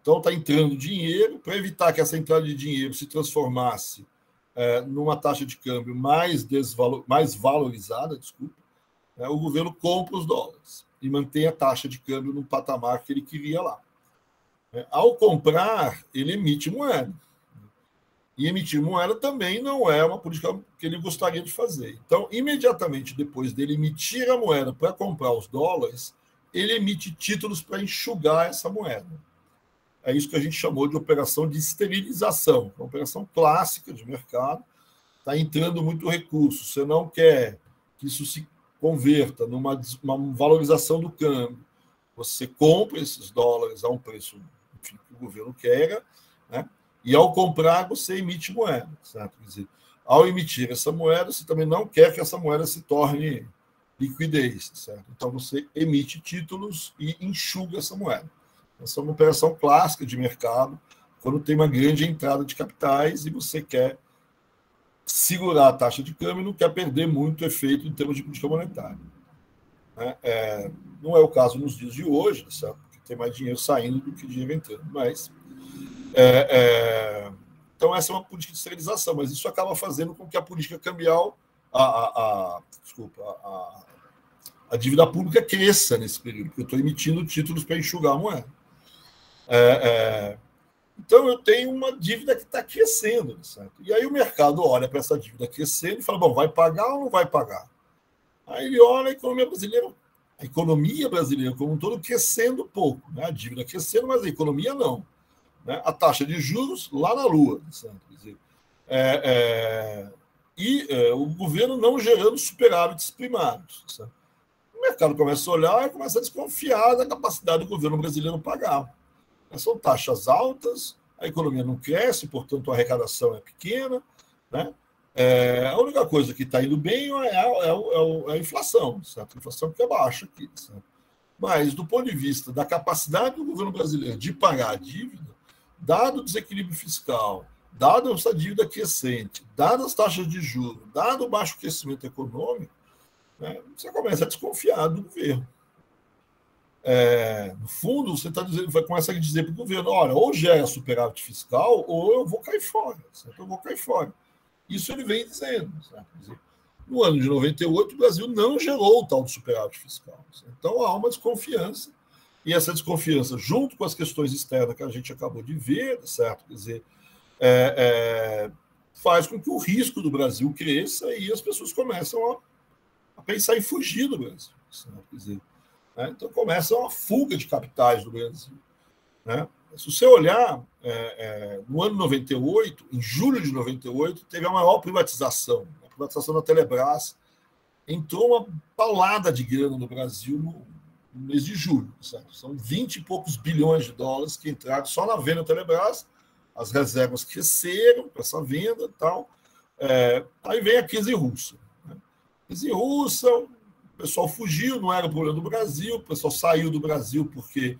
Então, está entrando dinheiro, para evitar que essa entrada de dinheiro se transformasse numa taxa de câmbio mais valorizada, desculpa, né, o governo compra os dólares e mantém a taxa de câmbio no patamar que ele queria lá. Ao comprar, ele emite moeda. E emitir moeda também não é uma política que ele gostaria de fazer. Então, imediatamente depois dele emitir a moeda para comprar os dólares, ele emite títulos para enxugar essa moeda. É isso que a gente chamou de operação de esterilização, uma operação clássica de mercado. Está entrando muito recurso. Você não quer que isso se converta numa valorização do câmbio. Você compra esses dólares a um preço, enfim, que o governo quer, né? E ao comprar, você emite moeda, certo? Quer dizer, ao emitir essa moeda, você também não quer que essa moeda se torne liquidez, certo? Então, você emite títulos e enxuga essa moeda. Essa é uma operação clássica de mercado, quando tem uma grande entrada de capitais e você quer segurar a taxa de câmbio e não quer perder muito efeito em termos de política monetária. Não é o caso nos dias de hoje, certo? Porque tem mais dinheiro saindo do que dinheiro entrando. Mas, então, essa é uma política de esterilização, mas isso acaba fazendo com que a política cambial, a dívida pública cresça nesse período, porque eu estou emitindo títulos para enxugar a moeda. Então, eu tenho uma dívida que está crescendo. Certo? E aí o mercado olha para essa dívida crescendo e fala, bom, vai pagar ou não vai pagar? Aí ele olha a economia brasileira como um todo crescendo pouco, né? A dívida crescendo, mas a economia não. Né? A taxa de juros lá na lua. Certo? Quer dizer, o governo não gerando superávites primários. Certo? O mercado começa a olhar e começa a desconfiar da capacidade do governo brasileiro pagar. São taxas altas, a economia não cresce, portanto a arrecadação é pequena. Né? A única coisa que está indo bem é a inflação, certo? A inflação que é baixa aqui. Certo? Mas, do ponto de vista da capacidade do governo brasileiro de pagar a dívida, dado o desequilíbrio fiscal, dado essa dívida crescente, dadas as taxas de juros, dado o baixo crescimento econômico, né, você começa a desconfiar do governo. No fundo, você começa a dizer para o governo, olha, ou gera superávit fiscal, ou eu vou cair fora. Certo? Eu vou cair fora. Isso ele vem dizendo. Certo? No ano de 98, o Brasil não gerou o tal de superávit fiscal. Certo? Então, há uma desconfiança, e essa desconfiança, junto com as questões externas que a gente acabou de ver, certo? Quer dizer, faz com que o risco do Brasil cresça e as pessoas começam a pensar em fugir do Brasil. Certo? Quer dizer, então começa uma fuga de capitais do Brasil. Né? Se você olhar, no ano 98, em julho de 98, teve a maior privatização, a privatização da Telebrás. Entrou uma paulada de grana no Brasil no mês de julho. Certo? São 20 e poucos bilhões de dólares que entraram só na venda da Telebrás. As reservas cresceram com essa venda e tal. Aí vem a crise russa. Né? Crise russa, o pessoal fugiu, não era o problema do Brasil, o pessoal saiu do Brasil porque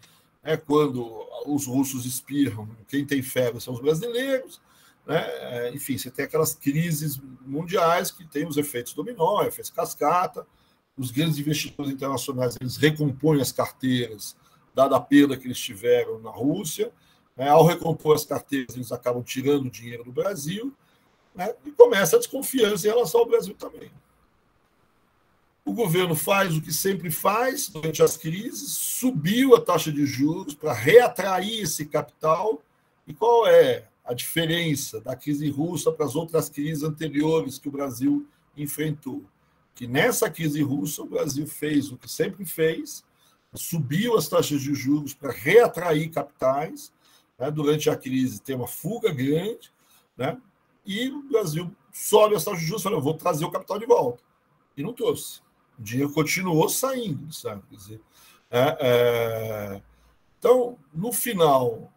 quando os russos espirram, quem tem febre são os brasileiros. Né? Enfim, você tem aquelas crises mundiais que têm os efeitos dominó, efeitos cascata. Os grandes investidores internacionais eles recompõem as carteiras, dada a perda que eles tiveram na Rússia. Né? Ao recompor as carteiras, eles acabam tirando o dinheiro do Brasil. Né? E começa a desconfiança em relação ao Brasil também. O governo faz o que sempre faz durante as crises, subiu a taxa de juros para reatrair esse capital. E qual é a diferença da crise russa para as outras crises anteriores que o Brasil enfrentou? Que nessa crise russa o Brasil fez o que sempre fez, subiu as taxas de juros para reatrair capitais. Né? Durante a crise tem uma fuga grande, né? E o Brasil sobe as taxas de juros e fala, eu vou trazer o capital de volta. E não trouxe. O dinheiro continuou saindo, sabe? Quer dizer, então, no final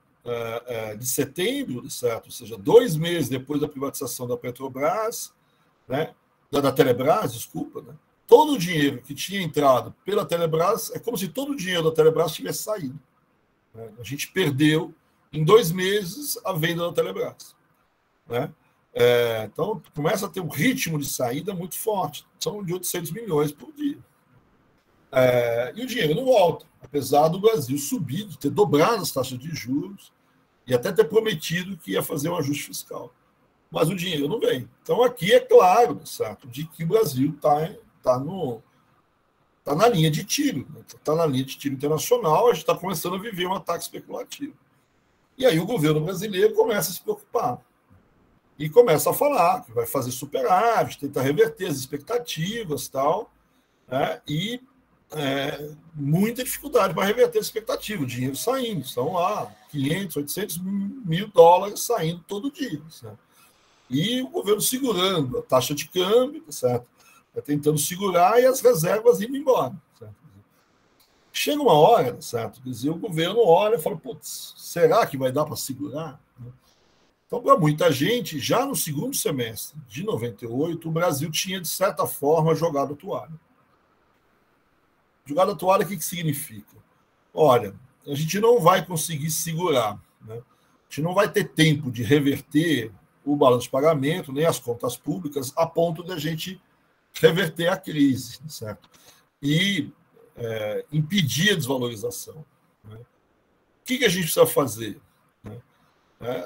de setembro, certo? Ou seja, 2 meses depois da privatização da Petrobras, né? Da Telebrás, desculpa, né? Todo o dinheiro que tinha entrado pela Telebrás, é como se todo o dinheiro da Telebrás tivesse saído. Né? A gente perdeu, em 2 meses, a venda da Telebrás. Né? Então, começa a ter um ritmo de saída muito forte. São de 800 milhões por dia. E o dinheiro não volta, apesar do Brasil subir, de ter dobrado as taxas de juros e até ter prometido que ia fazer um ajuste fiscal. Mas o dinheiro não vem. Então, aqui é claro, certo, de que o Brasil está na linha de tiro. Está na linha de tiro internacional, a gente está começando a viver um ataque especulativo. E aí o governo brasileiro começa a se preocupar. E começa a falar que vai fazer superávit, tentar reverter as expectativas e tal. Né? E muita dificuldade para reverter a expectativa. O dinheiro saindo. São lá 500, 800 mil dólares saindo todo dia. Certo? E o governo segurando a taxa de câmbio, certo? Tentando segurar e as reservas indo embora. Certo? Chega uma hora, certo? Quer dizer, o governo olha e fala, putz, será que vai dar para segurar? Então, para muita gente, já no segundo semestre de 98, o Brasil tinha, de certa forma, jogado a toalha. Jogado a toalha, o que significa? Olha, a gente não vai conseguir segurar. Né? A gente não vai ter tempo de reverter o balanço de pagamento, nem as contas públicas, a ponto de a gente reverter a crise, certo? E impedir a desvalorização. Né? O que a gente precisa fazer? Né?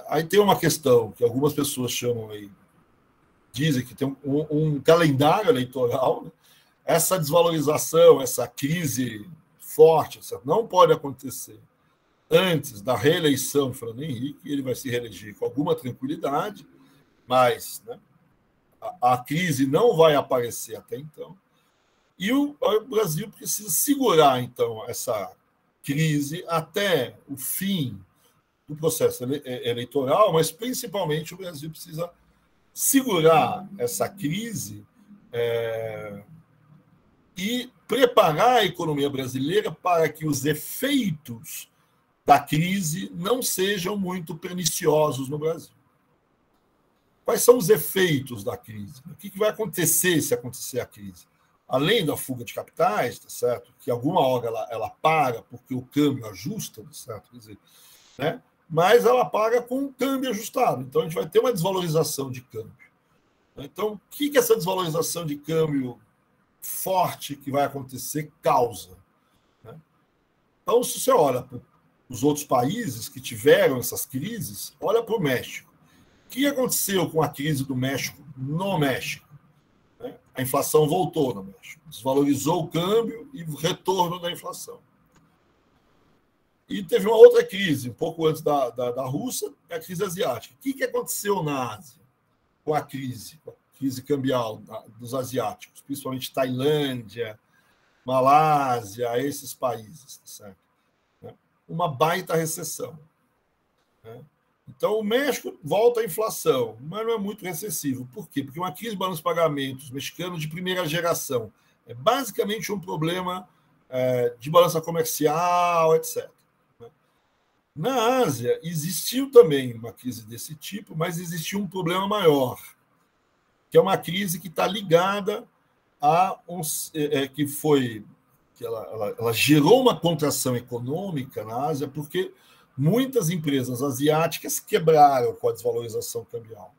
Aí tem uma questão que algumas pessoas chamam aí, dizem que tem um calendário eleitoral. Né? Essa desvalorização, essa crise forte, certo? Não pode acontecer antes da reeleição de Fernando Henrique, ele vai se reeleger com alguma tranquilidade, mas, né, a crise não vai aparecer até então. E o Brasil precisa segurar, então, essa crise até o fim do processo eleitoral, mas, principalmente, o Brasil precisa segurar essa crise e preparar a economia brasileira para que os efeitos da crise não sejam muito perniciosos no Brasil. Quais são os efeitos da crise? O que vai acontecer se acontecer a crise? Além da fuga de capitais, tá certo? Que alguma hora ela para porque o câmbio ajusta, tá certo? Quer dizer, né? Mas ela paga com o câmbio ajustado. Então, a gente vai ter uma desvalorização de câmbio. Então, o que essa desvalorização de câmbio forte que vai acontecer causa? Então, se você olha para os outros países que tiveram essas crises, olha para o México. O que aconteceu com a crise do México no México? A inflação voltou no México, desvalorizou o câmbio e o retorno da inflação. E teve uma outra crise, um pouco antes da Rússia, a crise asiática. O que aconteceu na Ásia com a crise cambial dos asiáticos, principalmente Tailândia, Malásia, esses países, certo? Uma baita recessão. Então, o México volta à inflação, mas não é muito recessivo. Por quê? Porque uma crise de balanço de pagamentos mexicano de primeira geração é basicamente um problema de balança comercial, etc. Na Ásia, existiu também uma crise desse tipo, mas existiu um problema maior, que é uma crise que está ligada a ela gerou uma contração econômica na Ásia, porque muitas empresas asiáticas quebraram com a desvalorização cambial.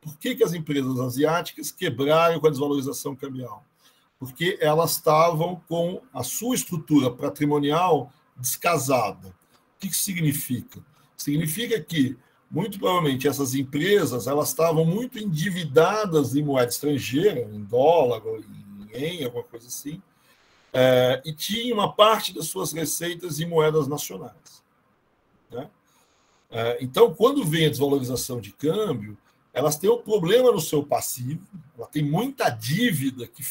Por que as empresas asiáticas quebraram com a desvalorização cambial? Porque elas estavam com a sua estrutura patrimonial descasada. O que isso significa? Significa que, muito provavelmente, essas empresas elas estavam muito endividadas em moeda estrangeira, em dólar, ou em ien, alguma coisa assim, e tinham uma parte das suas receitas em moedas nacionais. Né? Então, quando vem a desvalorização de câmbio, elas têm um problema no seu passivo, ela tem muita dívida que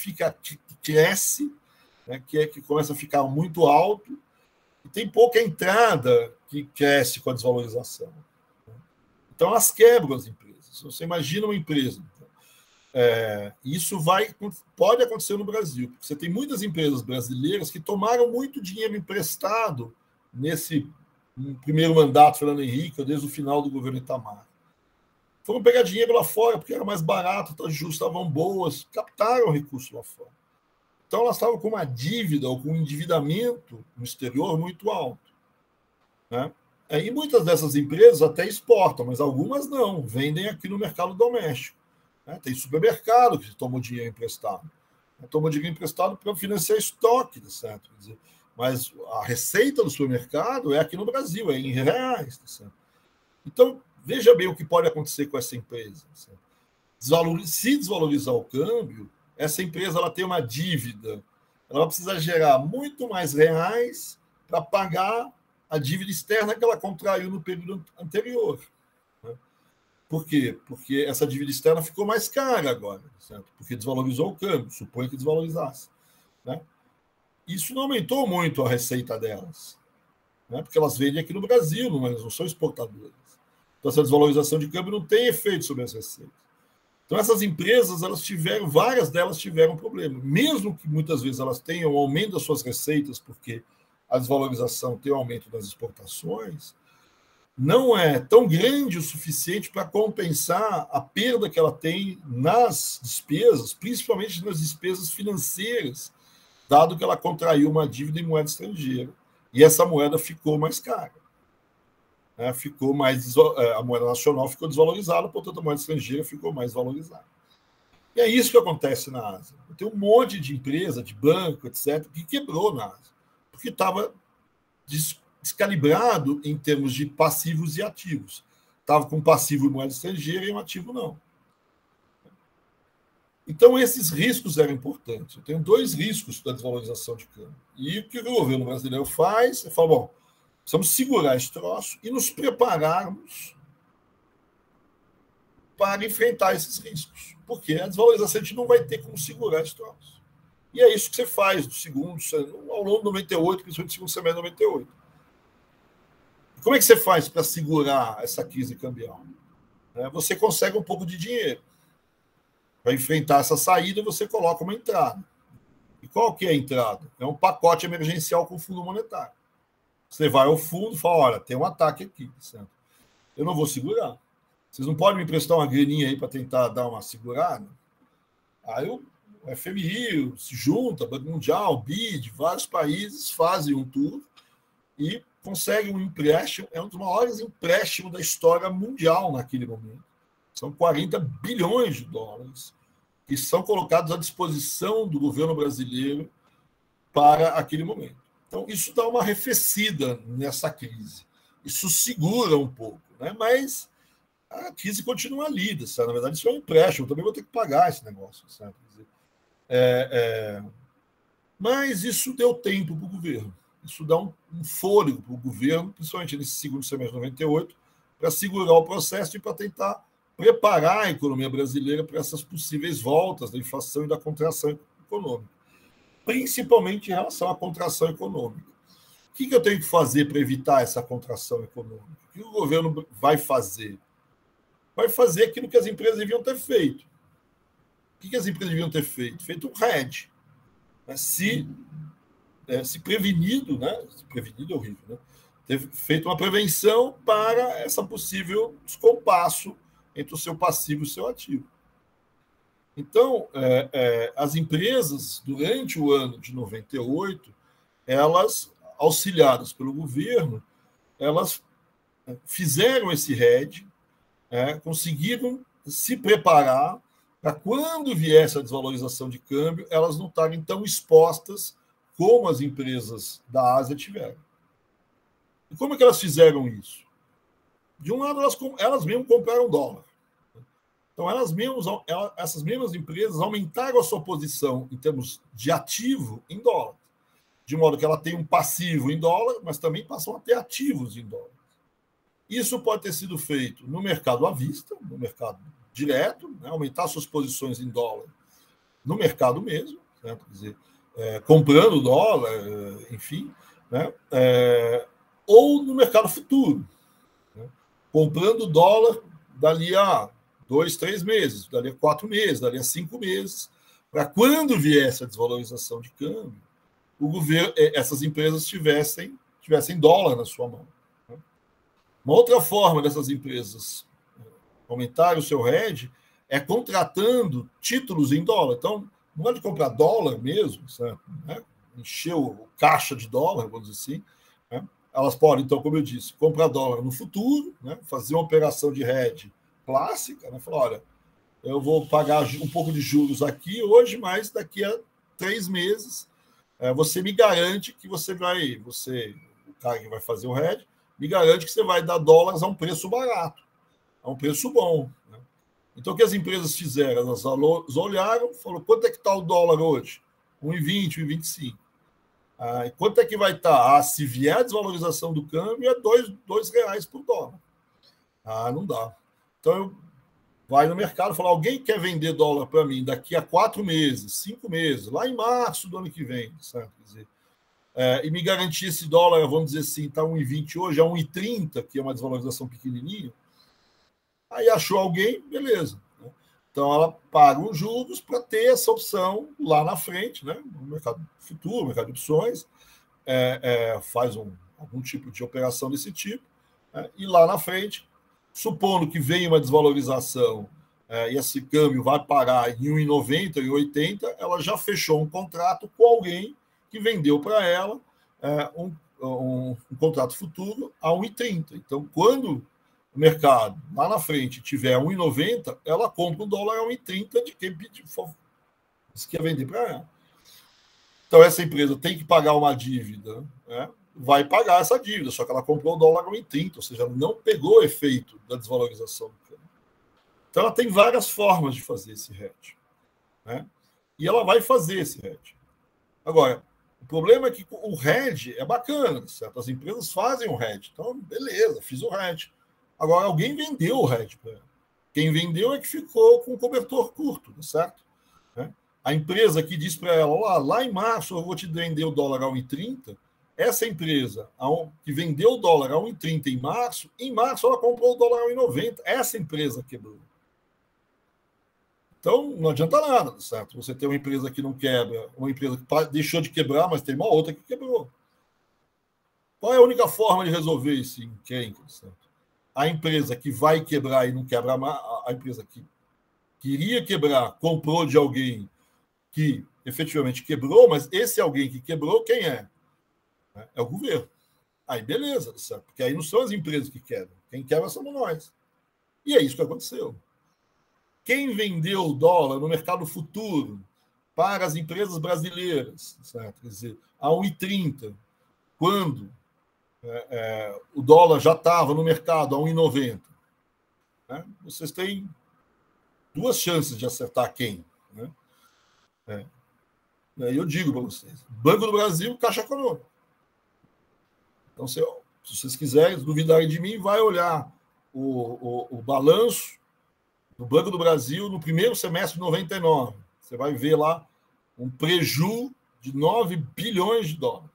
cresce, né, que começa a ficar muito alto, e tem pouca entrada que cresce com a desvalorização. Então, elas quebram as empresas. Você imagina uma empresa. Isso pode acontecer no Brasil, porque você tem muitas empresas brasileiras que tomaram muito dinheiro emprestado nesse primeiro mandato Fernando Henrique, ou desde o final do governo Itamar. Foram pegar dinheiro lá fora, porque era mais barato, as juros estavam boas, captaram recursos lá fora. Então, elas estavam com uma dívida ou com um endividamento no exterior muito alto. Né? E muitas dessas empresas até exportam, mas algumas não, vendem aqui no mercado doméstico. Né? Tem supermercado que tomou dinheiro emprestado. Tomou dinheiro emprestado para financiar estoque, certo? Quer dizer, mas a receita do supermercado é aqui no Brasil, é em reais. Certo? Então, veja bem o que pode acontecer com essa empresa. Certo? Se desvalorizar o câmbio, essa empresa ela tem uma dívida, ela vai precisar gerar muito mais reais para pagar a dívida externa que ela contraiu no período anterior. Né? Por quê? Porque essa dívida externa ficou mais cara agora, certo? Porque desvalorizou o câmbio, supõe que desvalorizasse. Né? Isso não aumentou muito a receita delas, né? Porque elas vendem aqui no Brasil, mas não são exportadoras. Então, essa desvalorização de câmbio não tem efeito sobre as receitas. Então, essas empresas, várias delas tiveram problema. Mesmo que muitas vezes elas tenham um aumento das suas receitas, porque a desvalorização tem um aumento das exportações, não é tão grande o suficiente para compensar a perda que ela tem nas despesas, principalmente nas despesas financeiras, dado que ela contraiu uma dívida em moeda estrangeira. E essa moeda ficou mais cara. Né? A moeda nacional ficou desvalorizada, portanto, a moeda estrangeira ficou mais valorizada. E é isso que acontece na Ásia. Tem um monte de empresa, de banco, etc., que quebrou na Ásia, porque estava descalibrado em termos de passivos e ativos. Estava com passivo em moeda estrangeira e um ativo não. Então, esses riscos eram importantes. Eu tenho dois riscos da desvalorização de câmbio. E o que o governo brasileiro faz? Ele fala, bom, Precisamos segurar esse troço e nos prepararmos para enfrentar esses riscos. Porque a desvalorização a gente não vai ter como segurar esse troço. E é isso que você faz do segundo, ao longo de 98, principalmente do segundo semestre de 98. Como é que você faz para segurar essa crise cambial? Você consegue um pouco de dinheiro. Para enfrentar essa saída, você coloca uma entrada. E qual que é a entrada? É um pacote emergencial com o Fundo Monetário. Você vai ao fundo e fala, olha, tem um ataque aqui, certo? Eu não vou segurar. Vocês não podem me emprestar uma graninha aí para tentar dar uma segurada? Aí o FMI se junta, Banco Mundial, BID, vários países fazem um tour e conseguem um empréstimo, é um dos maiores empréstimos da história mundial naquele momento. São 40 bilhões de dólares que são colocados à disposição do governo brasileiro para aquele momento. Então, isso dá uma arrefecida nessa crise. Isso segura um pouco, né? Mas a crise continua ali. Sabe? Na verdade, isso é um empréstimo. Eu também vou ter que pagar esse negócio. Sabe? Mas isso deu tempo para o governo. Isso dá um fôlego para o governo, principalmente nesse segundo semestre de 98, para segurar o processo e para tentar preparar a economia brasileira para essas possíveis voltas da inflação e da contração econômica, principalmente em relação à contração econômica. O que eu tenho que fazer para evitar essa contração econômica? O que o governo vai fazer? Vai fazer aquilo que as empresas deviam ter feito. O que as empresas deviam ter feito? Feito um hedge. Se prevenido, né? Se prevenido é horrível, né? Ter feito uma prevenção para essa possível descompasso entre o seu passivo e o seu ativo. Então, as empresas, durante o ano de 98, elas, auxiliadas pelo governo, elas fizeram esse hedge, conseguiram se preparar para quando viesse a desvalorização de câmbio, elas não estarem tão expostas como as empresas da Ásia tiveram. E como é que elas fizeram isso? De um lado, elas mesmas compraram dólar. Então, essas mesmas empresas aumentaram a sua posição em termos de ativo em dólar, de modo que ela tem um passivo em dólar, mas também passam a ter ativos em dólar. Isso pode ter sido feito no mercado à vista, no mercado direto, né? Aumentar suas posições em dólar no mercado mesmo, né? Quer dizer, comprando dólar, enfim, né? Ou no mercado futuro, né? Comprando dólar dali a 2, 3 meses, dali a 4 meses, dali a 5 meses, para quando viesse a desvalorização de câmbio, o governo, essas empresas tivessem dólar na sua mão. Né? Uma outra forma dessas empresas aumentarem o seu hedge é contratando títulos em dólar. Então, não é de comprar dólar mesmo, certo? Né? Encher o caixa de dólar, vamos dizer assim. Né? Elas podem, então, como eu disse, comprar dólar no futuro, né? Fazer uma operação de hedge clássica, né? Falar, olha, eu vou pagar um pouco de juros aqui hoje, mas daqui a 3 meses você me garante que o cara que vai fazer o hedge, me garante que você vai dar dólares a um preço barato, a um preço bom. Né? Então, o que as empresas fizeram? Elas olharam e falaram, quanto é que está o dólar hoje? 1,20, 1,25. E quanto é que vai estar? Se vier a desvalorização do câmbio, é R$2 por dólar. Não dá. Então, vai no mercado e fala, alguém quer vender dólar para mim daqui a 4 meses, 5 meses, lá em março do ano que vem, sabe? Quer dizer, e me garantir esse dólar, vamos dizer assim, está 1,20 hoje, a 1,30, que é uma desvalorização pequenininha. Aí achou alguém, beleza. Né? Então, ela paga os juros para ter essa opção lá na frente, né? No mercado futuro, no mercado de opções, faz algum tipo de operação desse tipo, né? E lá na frente, supondo que venha uma desvalorização e esse câmbio vai parar em 1,90, em 1,80, ela já fechou um contrato com alguém que vendeu para ela um contrato futuro a 1,30. Então, quando o mercado lá na frente tiver 1,90, ela compra um dólar a 1,30 de quem disse que ia vender para ela. Então, essa empresa tem que pagar uma dívida, né? Vai pagar essa dívida, só que ela comprou o dólar a 1,30, ou seja, não pegou o efeito da desvalorização do câmbio. Então, ela tem várias formas de fazer esse hedge. Né? E ela vai fazer esse hedge. Agora, O problema é que o hedge é bacana, certo? As empresas fazem o hedge. Então, beleza, fiz o hedge. Agora, alguém vendeu o hedge para ela. Quem vendeu é que ficou com o cobertor curto, certo? A empresa que diz para ela, lá em março eu vou te vender o dólar a 1,30, essa empresa que vendeu o dólar a 1,30 em março ela comprou o dólar a 1,90. Essa empresa quebrou. Então, não adianta nada, certo? Você tem uma empresa que não quebra, uma empresa que deixou de quebrar, mas tem uma outra que quebrou. Qual é a única forma de resolver esse encrenca, certo? A empresa que vai quebrar e não quebra mais, a empresa que queria quebrar, comprou de alguém que efetivamente quebrou, mas esse alguém que quebrou, quem é? É o governo. Aí, beleza, certo? Porque aí não são as empresas que quebram. Quem quebra somos nós. E é isso que aconteceu. Quem vendeu o dólar no mercado futuro para as empresas brasileiras, certo? Quer dizer, a 1,30, quando o dólar já estava no mercado a 1,90, né? Vocês têm duas chances de acertar quem. Né? Aí eu digo para vocês: Banco do Brasil, Caixa Econômica. Então, se vocês quiserem duvidarem de mim, vai olhar o balanço do Banco do Brasil no primeiro semestre de 99. Você vai ver lá um prejuízo de 9 bilhões de dólares.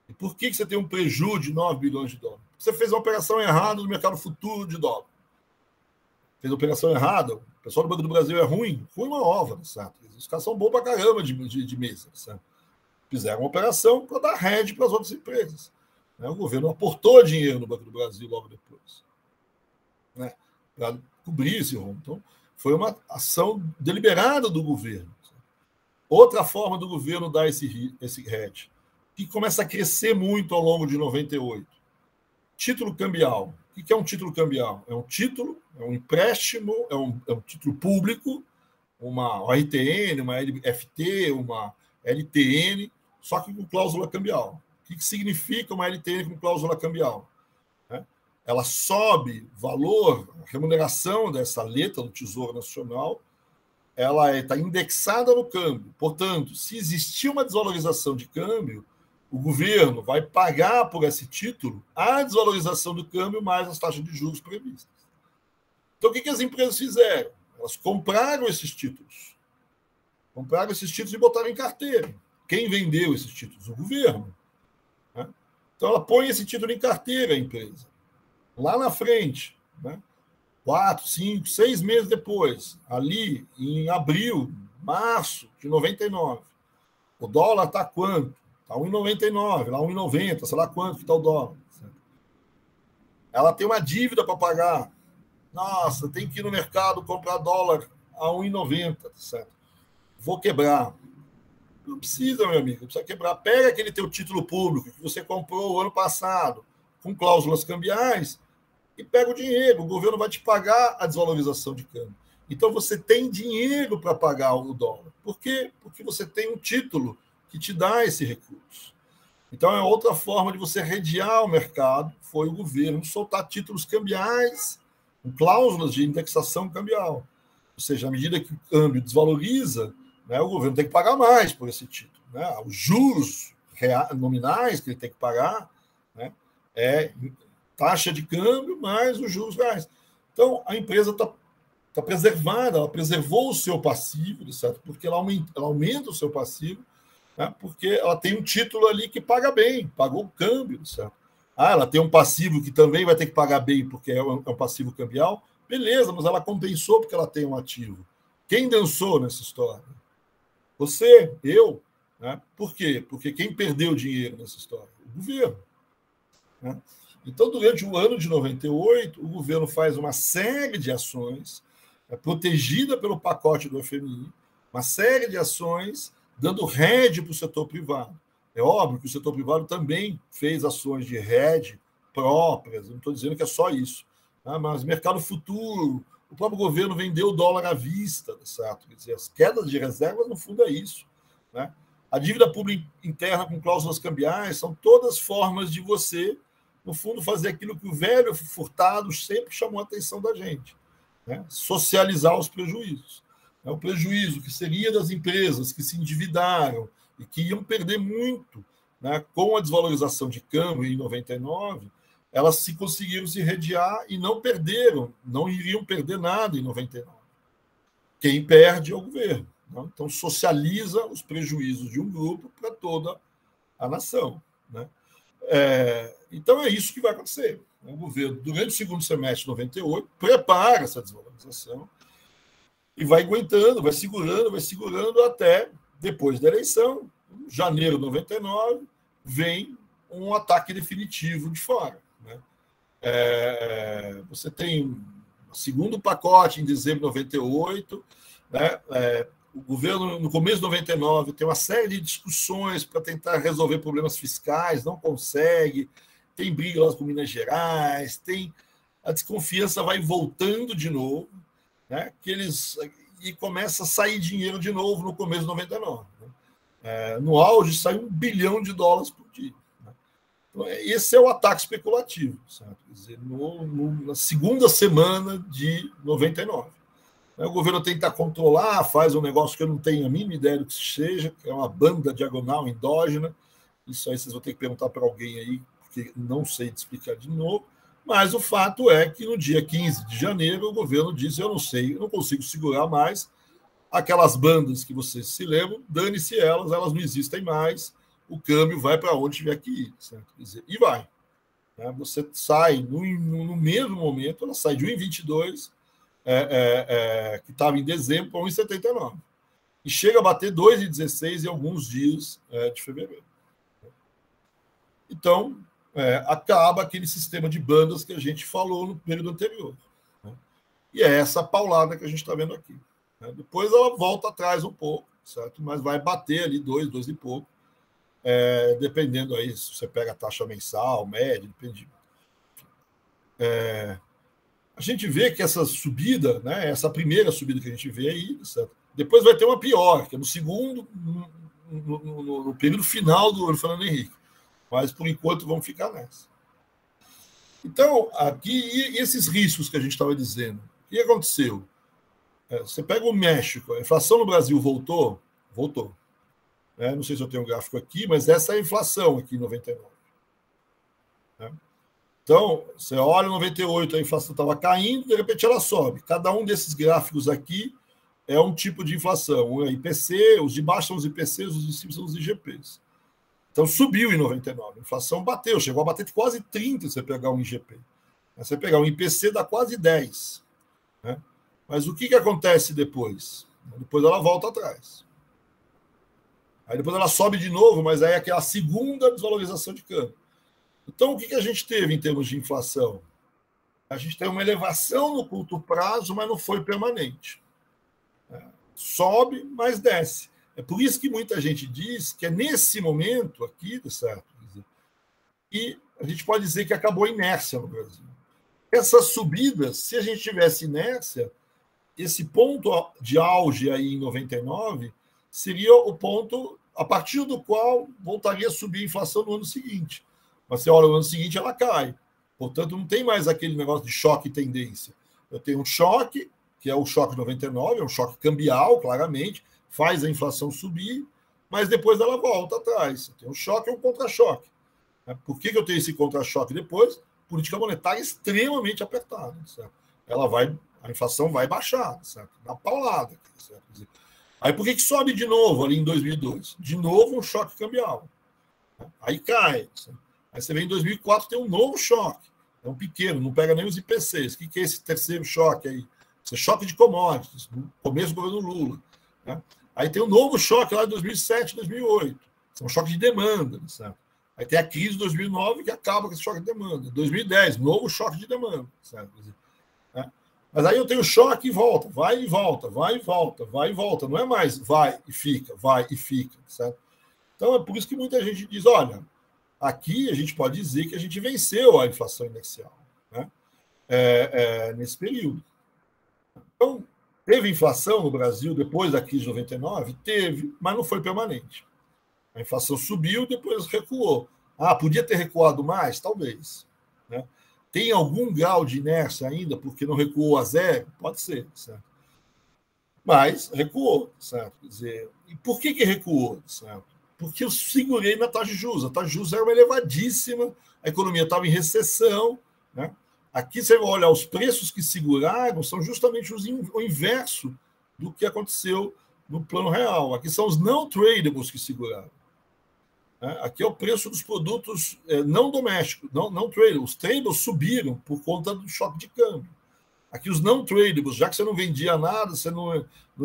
E por que você tem um prejuízo de 9 bilhões de dólares? Você fez uma operação errada no mercado futuro de dólar. Fez uma operação errada. O pessoal do Banco do Brasil é ruim. Foi uma ova, certo? Os caras são bons para caramba de mesa. Certo? Fizeram uma operação para dar hedge para as outras empresas. O governo aportou dinheiro no Banco do Brasil logo depois, né, para cobrir esse rombo. Então, foi uma ação deliberada do governo. Outra forma do governo dar esse hedge, que começa a crescer muito ao longo de 98. Título cambial. O que é um título cambial? É um título, é um empréstimo, é um título público, uma RTN, uma LFT, uma LTN, só que com cláusula cambial. O que significa uma LTN com cláusula cambial? Ela sobe valor, a remuneração dessa letra do Tesouro Nacional, ela está indexada no câmbio. Portanto, se existir uma desvalorização de câmbio, o governo vai pagar por esse título a desvalorização do câmbio mais as taxas de juros previstas. Então, o que as empresas fizeram? Elas compraram esses títulos. Compraram esses títulos e botaram em carteira. Quem vendeu esses títulos? O governo. Então, ela põe esse título em carteira, a empresa. Lá na frente, 4, 5, 6 meses depois, ali em abril, março de 99, o dólar está quanto? Está 1,99, lá 1,90, sei lá quanto que está o dólar. Certo? Ela tem uma dívida para pagar. Nossa, tem que ir no mercado comprar dólar a 1,90, certo? Vou quebrar. Não precisa, meu amigo, não precisa quebrar. Pega aquele teu título público que você comprou o ano passado, com cláusulas cambiais, e pega o dinheiro. O governo vai te pagar a desvalorização de câmbio. Então, você tem dinheiro para pagar o dólar. Por quê? Porque você tem um título que te dá esse recurso. Então, é outra forma de você redear o mercado, foi o governo soltar títulos cambiais com cláusulas de indexação cambial. Ou seja, à medida que o câmbio desvaloriza, o governo tem que pagar mais por esse título. Os juros nominais que ele tem que pagar é taxa de câmbio mais os juros reais. Então, a empresa está preservada, ela preservou o seu passivo, certo? Porque ela aumenta o seu passivo, porque ela tem um título ali que paga bem, pagou o câmbio, certo? Ela tem um passivo que também vai ter que pagar bem, porque é um passivo cambial, beleza, mas ela compensou porque ela tem um ativo. Quem dançou nessa história? Você, eu. Por quê? Porque quem perdeu dinheiro nessa história? O governo. Então, durante o ano de 98, o governo faz uma série de ações, protegida pelo pacote do FMI, uma série de ações dando hedge para o setor privado. É óbvio que o setor privado também fez ações de hedge próprias, não estou dizendo que é só isso, mas mercado futuro, o próprio governo vendeu o dólar à vista, certo? Quer dizer, as quedas de reservas, no fundo, é isso. A dívida pública interna com cláusulas cambiais são todas formas de você, no fundo, fazer aquilo que o velho Furtado sempre chamou a atenção da gente, socializar os prejuízos. O prejuízo que seria das empresas que se endividaram e que iam perder muito, né? Com a desvalorização de câmbio em 99, elas se conseguiram se redear e não perderam, não iriam perder nada em 99. Quem perde é o governo. Né? Então, socializa os prejuízos de um grupo para toda a nação. Né? Então, é isso que vai acontecer. O governo, durante o segundo semestre de 98, prepara essa desvalorização e vai aguentando, vai segurando até depois da eleição, em janeiro de 99, vem um ataque definitivo de fora. Né? Você tem um segundo pacote em dezembro de 98, né? O governo, no começo de 99, tem uma série de discussões para tentar resolver problemas fiscais, não consegue, tem briga lá com Minas Gerais, a desconfiança vai voltando de novo, né? E começa a sair dinheiro de novo no começo de 99. Né? No auge, sai $1 bilhão por dia. Né? Então, esse é o ataque especulativo, certo? Quer dizer, na segunda semana de 99. O governo tenta controlar, faz um negócio que eu não tenho a mínima ideia do que seja, que é uma banda diagonal endógena. Isso aí vocês vão ter que perguntar para alguém aí, porque não sei te explicar de novo. Mas o fato é que no dia 15 de janeiro o governo disse: eu não sei, eu não consigo segurar mais aquelas bandas que vocês se lembram, dane-se elas não existem mais, o câmbio vai para onde tiver que ir. Certo? Quer dizer, e vai. Né? Você sai, no mesmo momento, ela sai de 1,22, que estava em dezembro, para 1,79. E chega a bater 2,16 em alguns dias de fevereiro. Então, acaba aquele sistema de bandas que a gente falou no período anterior. Né? E é essa paulada que a gente está vendo aqui. Né? Depois ela volta atrás um pouco, certo? Mas vai bater ali 2 e pouco, dependendo aí se você pega a taxa mensal, média, depende. A gente vê que essa subida, né, essa primeira subida que a gente vê aí, certo? Depois vai ter uma pior, que é no segundo, no período final do Fernando Henrique. Mas, por enquanto, vamos ficar nessa. Então, aqui, e esses riscos que a gente estava dizendo? O que aconteceu? Você pega o México, a inflação no Brasil voltou? Voltou. Não sei se eu tenho um gráfico aqui, mas essa é a inflação aqui em 99. Então, você olha em 98, a inflação estava caindo, de repente ela sobe. Cada um desses gráficos aqui é um tipo de inflação. Um é IPC, os de baixo são os IPCs, os de cima são os IGPs. Então, subiu em 99. A inflação bateu, chegou a bater de quase 30 se você pegar um IGP. Se você pegar um IPC, dá quase 10. Né? Mas o que acontece depois? Depois ela volta atrás. Aí depois ela sobe de novo, mas aí é aquela segunda desvalorização de câmbio. Então, o que a gente teve em termos de inflação? A gente tem uma elevação no curto prazo, mas não foi permanente. Sobe, mas desce. É por isso que muita gente diz que é nesse momento aqui, certo? E a gente pode dizer que acabou a inércia no Brasil. Essas subidas, se a gente tivesse inércia, esse ponto de auge aí em 99 seria o ponto a partir do qual voltaria a subir a inflação no ano seguinte. Mas você olha, no ano seguinte ela cai. Portanto, não tem mais aquele negócio de choque e tendência. Eu tenho um choque, que é o choque de 99, é um choque cambial, claramente, faz a inflação subir, mas depois ela volta atrás. Tem um choque e um contra-choque. Por que eu tenho esse contra-choque depois? Política monetária extremamente apertada. Certo? A inflação vai baixar, certo? Na paulada. Certo? Aí por que sobe de novo ali em 2002? De novo um choque cambial. Aí cai. Certo? Aí você vem em 2004, tem um novo choque. É um pequeno, não pega nem os IPCs. O que é esse terceiro choque aí? Isso é choque de commodities, no começo do governo Lula. Né? Aí tem um novo choque lá de 2007, 2008. Isso é um choque de demanda. Certo? Aí tem a crise de 2009 que acaba com esse choque de demanda. 2010, novo choque de demanda. Certo? Né? Mas aí eu tenho choque e volta, vai e volta, vai e volta, vai e volta. Não é mais vai e fica. Certo? Então é por isso que muita gente diz, olha, aqui a gente pode dizer que a gente venceu a inflação inercial, né? Nesse período. Então, teve inflação no Brasil depois da crise de 99? Teve, mas não foi permanente. A inflação subiu, depois recuou. Podia ter recuado mais? Talvez. Né? Tem algum grau de inércia ainda, porque não recuou a zero? Pode ser. Certo? Mas recuou. Certo? Quer dizer, e por que recuou? Certo? porque eu segurei na taxa de juros. A taxa de juros era uma elevadíssima, a economia estava em recessão, né? Aqui você vai olhar os preços que seguraram, são justamente o inverso do que aconteceu no plano real. Aqui são os não tradables que seguraram. Aqui é o preço dos produtos não domésticos, não tradables. Os tradables subiram por conta do choque de câmbio. Aqui os não tradables, já que você não vendia nada, você não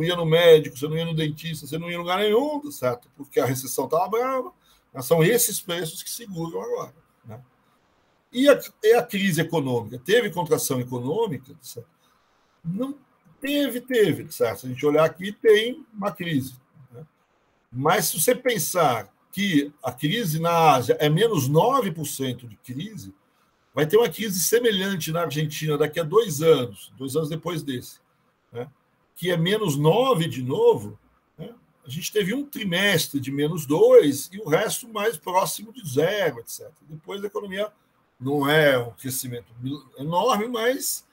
ia no médico, você não ia no dentista, você não ia em lugar nenhum, certo? Porque a recessão estava brava. São esses preços que seguram agora, né? E a crise econômica? Teve contração econômica? Certo? Não teve, certo? Se a gente olhar aqui, tem uma crise, né? Mas se você pensar que a crise na Ásia é menos 9% de crise, vai ter uma crise semelhante na Argentina daqui a 2 anos depois desse, né? Que é menos 9 de novo, né? A gente teve um trimestre de menos 2 e o resto mais próximo de 0, etc. Depois a economia não é um crescimento enorme, mas,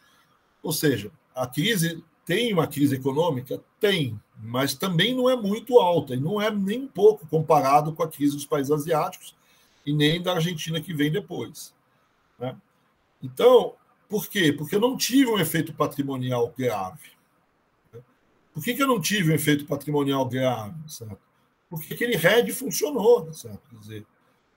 ou seja, a crise tem uma crise econômica? Tem, mas também não é muito alta, e não é nem um pouco comparado com a crise dos países asiáticos e nem da Argentina que vem depois, né? Então, por quê? Porque eu não tive um efeito patrimonial grave. Por que eu não tive um efeito patrimonial grave? Certo? Porque aquele hedge funcionou, certo? Quer dizer,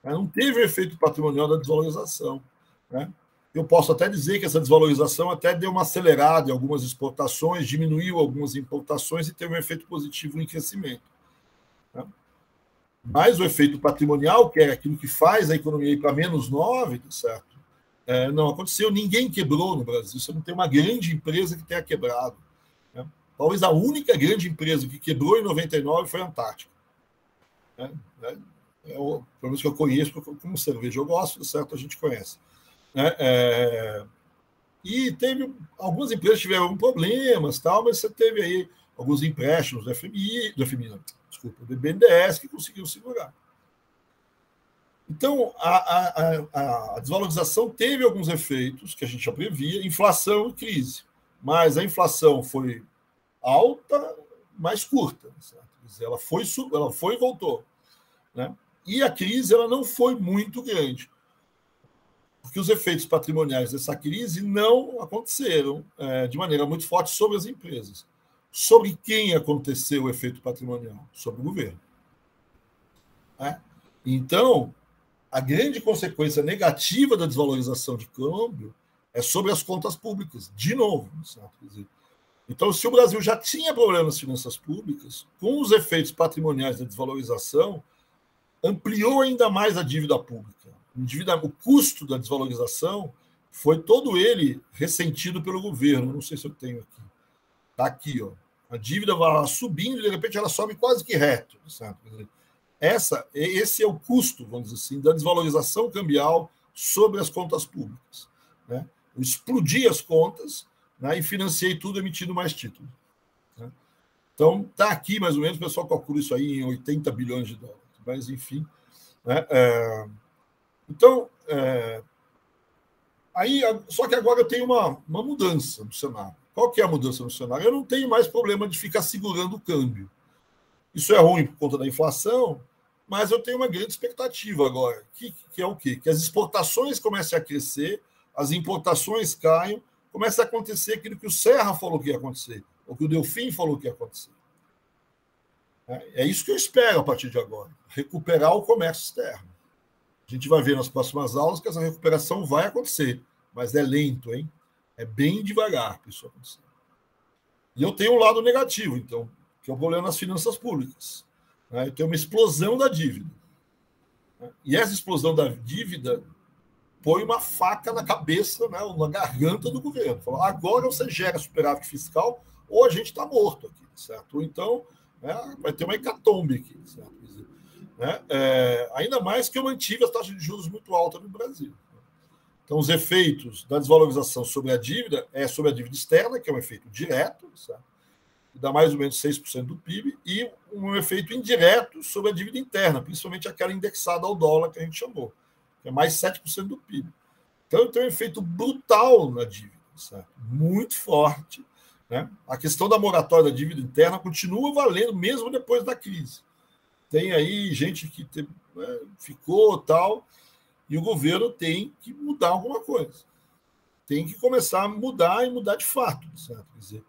não teve o efeito patrimonial da desvalorização, né? Eu posso até dizer que essa desvalorização até deu uma acelerada em algumas exportações, diminuiu algumas importações e teve um efeito positivo em crescimento, né? Mas o efeito patrimonial, que é aquilo que faz a economia ir para menos 9, certo? Não aconteceu, ninguém quebrou no Brasil. Você não tem uma grande empresa que tenha quebrado, né? Talvez a única grande empresa que quebrou em 99 foi a Antártica, né? Pelo menos que eu conheço, como cerveja eu gosto, certo? A gente conhece, né? E teve algumas empresas que tiveram problemas, tal, mas você teve aí alguns empréstimos do FMI, não, desculpa, do BNDES, que conseguiu segurar. Então, a desvalorização teve alguns efeitos que a gente já previa, inflação e crise, mas a inflação foi alta, mas curta, certo? Ela foi e voltou, né? E a crise ela não foi muito grande, porque os efeitos patrimoniais dessa crise não aconteceram de maneira muito forte sobre as empresas. Sobre quem aconteceu o efeito patrimonial? Sobre o governo, né? Então, a grande consequência negativa da desvalorização de câmbio é sobre as contas públicas, de novo, certo? Quer dizer, então, se o Brasil já tinha problemas nas finanças públicas, com os efeitos patrimoniais da desvalorização, ampliou ainda mais a dívida pública. O custo da desvalorização foi todo ele ressentido pelo governo. Não sei se eu tenho aqui. Está aqui, ó. A dívida vai subindo e, de repente, ela sobe quase que reto, certo? Esse é o custo, vamos dizer assim, da desvalorização cambial sobre as contas públicas, né? Eu explodi as contas, né, e financiei tudo emitindo mais títulos, né? Então, está aqui, mais ou menos, o pessoal calcula isso aí em 80 bilhões de dólares. Mas, enfim, né? Então, só que agora eu tenho uma mudança no cenário. Qual que é a mudança no cenário? Eu não tenho mais problema de ficar segurando o câmbio. Isso é ruim por conta da inflação, mas eu tenho uma grande expectativa agora, que é o quê? Que as exportações comecem a crescer, as importações caiam, comece a acontecer aquilo que o Serra falou que ia acontecer, ou que o Delfim falou que ia acontecer. É isso que eu espero a partir de agora, recuperar o comércio externo. A gente vai ver nas próximas aulas que essa recuperação vai acontecer, mas é lento, hein? É bem devagar para isso acontecer. E eu tenho um lado negativo, então, que é o problema nas finanças públicas, né? Eu tenho uma explosão da dívida, né? E essa explosão da dívida põe uma faca na cabeça, né, na garganta do governo. Fala, agora você gera superávit fiscal ou a gente está morto aqui, certo? Ou então, né, vai ter uma hecatombe aqui, certo? Né? Ainda mais que eu mantive a taxa de juros muito alta no Brasil. Então, os efeitos da desvalorização sobre a dívida sobre a dívida externa, que é um efeito direto, certo? Dá mais ou menos 6% do PIB, e um efeito indireto sobre a dívida interna, principalmente aquela indexada ao dólar que a gente chamou, que é mais 7% do PIB. Então, tem um efeito brutal na dívida, certo? Muito forte, né? A questão da moratória da dívida interna continua valendo mesmo depois da crise. Tem aí gente que ficou tal, e o governo tem que mudar alguma coisa. Tem que começar a mudar e mudar de fato, certo? Quer dizer,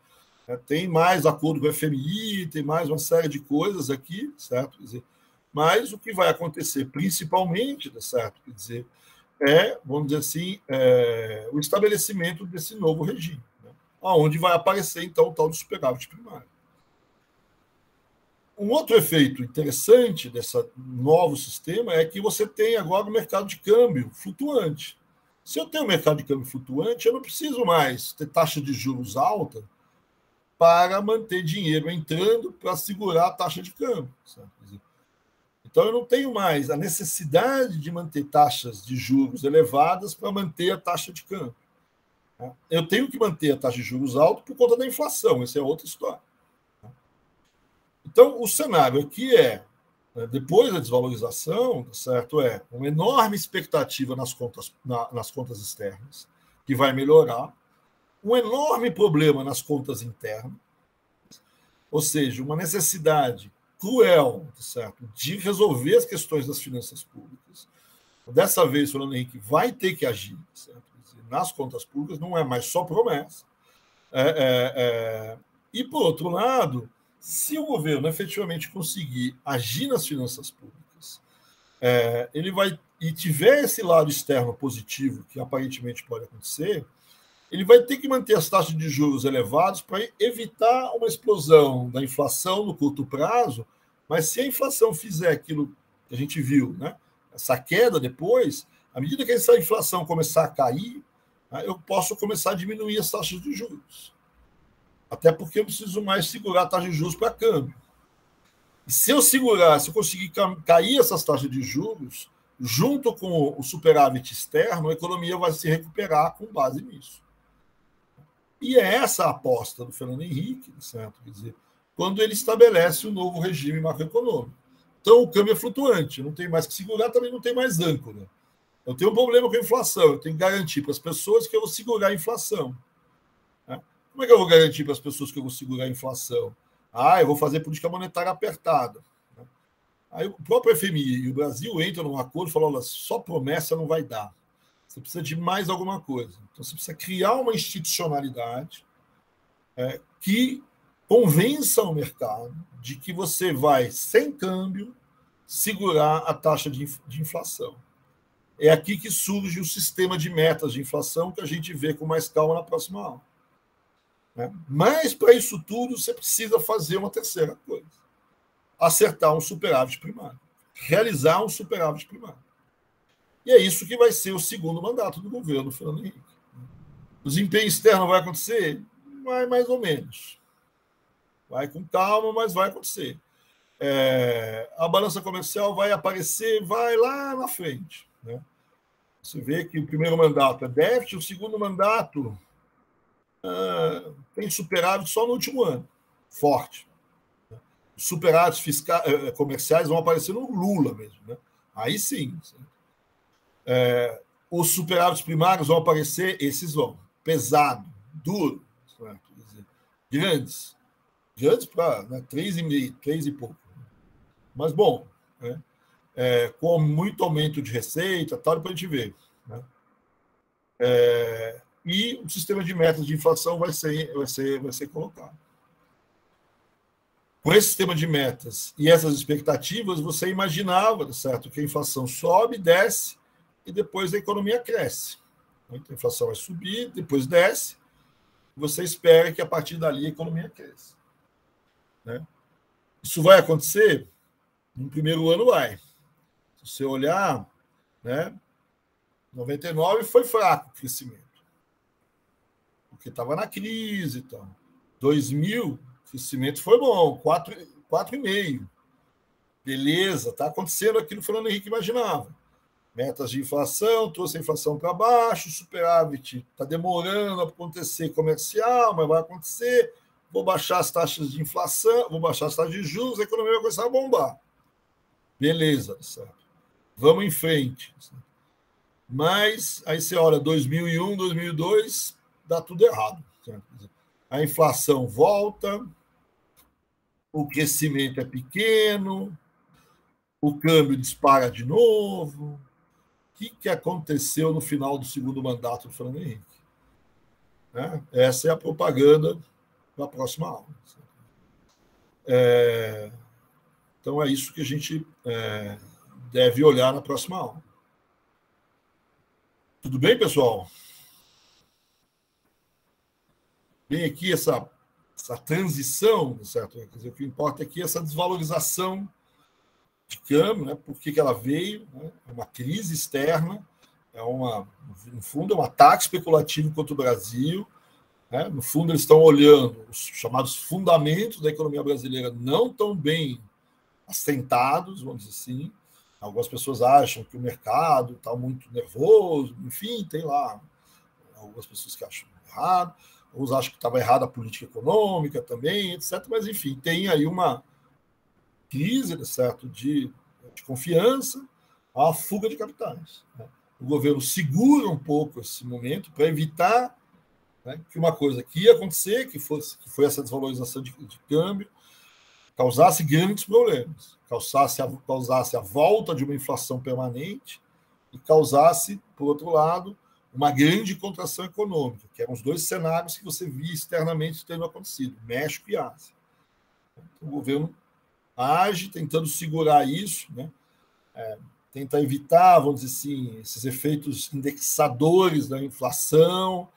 tem mais acordo com o FMI, tem mais uma série de coisas aqui, certo? Quer dizer, mas o que vai acontecer principalmente, certo? Quer dizer, vamos dizer assim, o estabelecimento desse novo regime, né? Onde vai aparecer, então, o tal do superávit primário. Um outro efeito interessante desse novo sistema é que você tem agora o mercado de câmbio flutuante. Se eu tenho um mercado de câmbio flutuante, eu não preciso mais ter taxa de juros alta para manter dinheiro entrando para segurar a taxa de câmbio. Sabe? Então, eu não tenho mais a necessidade de manter taxas de juros elevadas para manter a taxa de câmbio. Eu tenho que manter a taxa de juros alta por conta da inflação, essa é outra história. Então, o cenário aqui depois da desvalorização, certo, uma enorme expectativa nas contas externas, que vai melhorar, um enorme problema nas contas internas, ou seja, uma necessidade cruel, certo, de resolver as questões das finanças públicas. Dessa vez, o Fernando Henrique vai ter que agir, certo? Nas contas públicas, não é mais só promessa. E, por outro lado, se o governo efetivamente conseguir agir nas finanças públicas, ele vai, e tiver esse lado externo positivo, que aparentemente pode acontecer, ele vai ter que manter as taxas de juros elevadas para evitar uma explosão da inflação no curto prazo, mas se a inflação fizer aquilo que a gente viu, né, essa queda depois, à medida que essa inflação começar a cair, eu posso começar a diminuir as taxas de juros. Até porque eu preciso mais segurar a taxa de juros para câmbio. E se eu conseguir cair essas taxas de juros, junto com o superávit externo, a economia vai se recuperar com base nisso. E é essa a aposta do Fernando Henrique, certo? Quer dizer, quando ele estabelece um novo regime macroeconômico. Então, o câmbio é flutuante, não tem mais que segurar, também não tem mais âncora. Eu tenho um problema com a inflação, eu tenho que garantir para as pessoas que eu vou segurar a inflação. Como é que eu vou garantir para as pessoas que eu vou segurar a inflação? Eu vou fazer política monetária apertada. Aí o próprio FMI e o Brasil entram num acordo e falam: olha, só promessa não vai dar. Você precisa de mais alguma coisa. Então, você precisa criar uma institucionalidade que convença o mercado de que você vai, sem câmbio, segurar a taxa de inflação. É aqui que surge o sistema de metas de inflação que a gente vê com mais calma na próxima aula. Mas, para isso tudo, você precisa fazer uma terceira coisa: acertar um superávit primário, realizar um superávit primário. E é isso que vai ser o segundo mandato do governo Fernando Henrique. O desempenho externo vai acontecer? Vai mais ou menos. Vai com calma, mas vai acontecer. A balança comercial vai aparecer, vai lá na frente. Né? Você vê que o primeiro mandato é déficit, o segundo mandato tem superávit só no último ano, forte. Os superávites comerciais vão aparecer no Lula mesmo. Né? Aí sim. Os superávites primários vão aparecer, esses vão, pesado, duro, grandes para 3,5, 3 e pouco. Mas bom, com muito aumento de receita, tal, depois a gente vê. Né? E o sistema de metas de inflação vai ser colocado. Com esse sistema de metas e essas expectativas, você imaginava, certo, que a inflação sobe, desce, e depois a economia cresce. Então, a inflação vai subir, depois desce, e você espera que a partir dali a economia cresça. Né? Isso vai acontecer? No primeiro ano vai. Se você olhar, né, 99 foi fraco o crescimento, porque estava na crise e tal. 2000, o crescimento foi bom, 4,5. Beleza, está acontecendo aquilo que o Fernando Henrique imaginava. Metas de inflação, trouxe a inflação para baixo, superávit está demorando a acontecer comercial, mas vai acontecer. Vou baixar as taxas de inflação, vou baixar as taxas de juros, a economia vai começar a bombar. Beleza, certo? Vamos em frente. Mas aí você olha 2001, 2002, dá tudo errado. Certo? A inflação volta, o crescimento é pequeno, o câmbio dispara de novo. O que aconteceu no final do segundo mandato do Fernando Henrique? Né? Essa é a propaganda da próxima aula. Então, é isso que a gente deve olhar na próxima aula. Tudo bem, pessoal? Vem aqui essa transição, certo? Quer dizer, o que importa aqui é essa desvalorização de câmbio, né? Por que ela veio? Né? É uma crise externa, no fundo, é um ataque especulativo contra o Brasil. Né? No fundo, eles estão olhando os chamados fundamentos da economia brasileira não tão bem assentados, vamos dizer assim. Algumas pessoas acham que o mercado está muito nervoso, enfim, tem lá algumas pessoas que acham errado, outros acham que estava errada a política econômica também, etc. Mas, enfim, tem aí uma crise, certo, de confiança, a fuga de capitais. Né? O governo segura um pouco esse momento para evitar, né, que uma coisa que ia acontecer, que foi essa desvalorização de câmbio, causasse grandes problemas, causasse a volta de uma inflação permanente e causasse, por outro lado, uma grande contração econômica, que eram os dois cenários que você via externamente tendo acontecido, México e Ásia. Então, o governo age tentando segurar isso, né? Tenta evitar, vamos dizer assim, esses efeitos indexadores da inflação,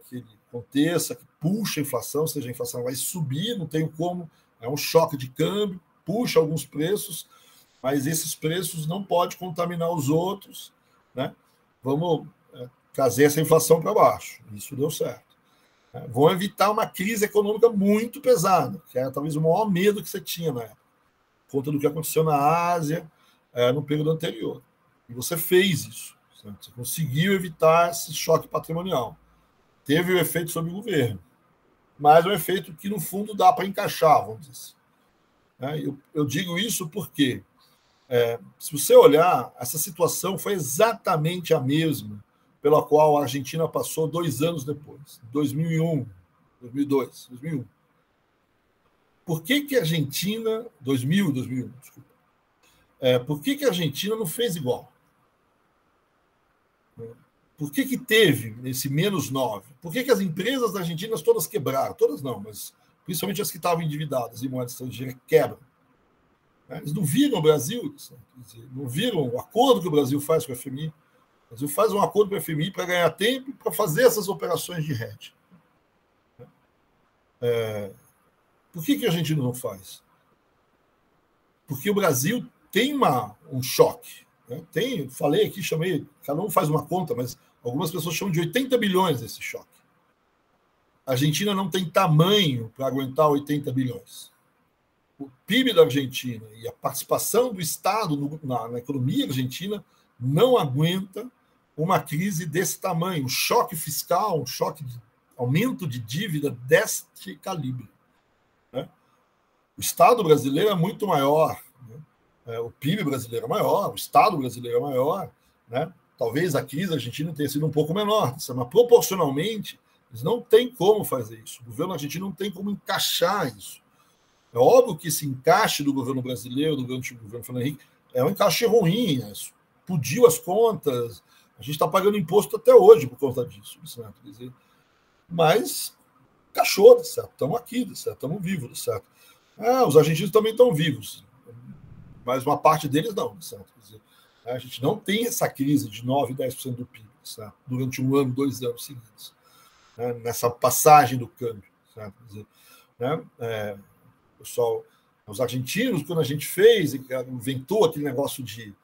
que aconteça, que puxa a inflação, ou seja, a inflação vai subir, não tem como, é um choque de câmbio, puxa alguns preços, mas esses preços não podem contaminar os outros, né? Vamos trazer essa inflação para baixo. Isso deu certo. Vão evitar uma crise econômica muito pesada, que era talvez o maior medo que você tinha na época, por conta do que aconteceu na Ásia no período anterior. E você fez isso. Certo? Você conseguiu evitar esse choque patrimonial. Teve o efeito sobre o governo, mas é um efeito que, no fundo, dá para encaixar, vamos dizer assim. Eu digo isso porque, se você olhar, essa situação foi exatamente a mesma pela qual a Argentina passou 2 anos depois, 2001, 2002, 2001. Por que a Argentina... 2001, desculpa. Por que a Argentina não fez igual? Por que teve esse -9? Por que as empresas da Argentina todas quebraram? Todas não, mas principalmente as que estavam endividadas em moeda estrangeira quebram. Eles não viram o Brasil, não viram o acordo que o Brasil faz com a FMI. O Brasil faz um acordo com a FMI para ganhar tempo e para fazer essas operações de hedge. Por que a Argentina não faz? Porque o Brasil tem um choque. Né? Falei aqui, chamei, cada um faz uma conta, mas algumas pessoas chamam de 80 bilhões esse choque. A Argentina não tem tamanho para aguentar 80 bilhões. O PIB da Argentina e a participação do Estado na economia argentina não aguenta uma crise desse tamanho, um choque fiscal, um choque de aumento de dívida deste calibre. Né? O Estado brasileiro é muito maior, né? O PIB brasileiro é maior, o Estado brasileiro é maior, né? Talvez a crise argentina tenha sido um pouco menor, mas proporcionalmente eles não têm como fazer isso. O governo argentino não tem como encaixar isso. É óbvio que esse encaixe do governo brasileiro, do governo Fernando Henrique, é um encaixe ruim, explodiu as contas, a gente está pagando imposto até hoje por conta disso, certo? Quer dizer, mas encaixou, certo? Estamos aqui, certo? Estamos vivos, certo? Os argentinos também estão vivos, mas uma parte deles não, certo? Quer dizer, a gente não tem essa crise de 9%, 10% do PIB, certo? Durante 1 ano, 2 anos seguidos, né? Nessa passagem do câmbio, certo? Quer dizer, né? Pessoal, os argentinos, quando a gente fez, inventou aquele negócio de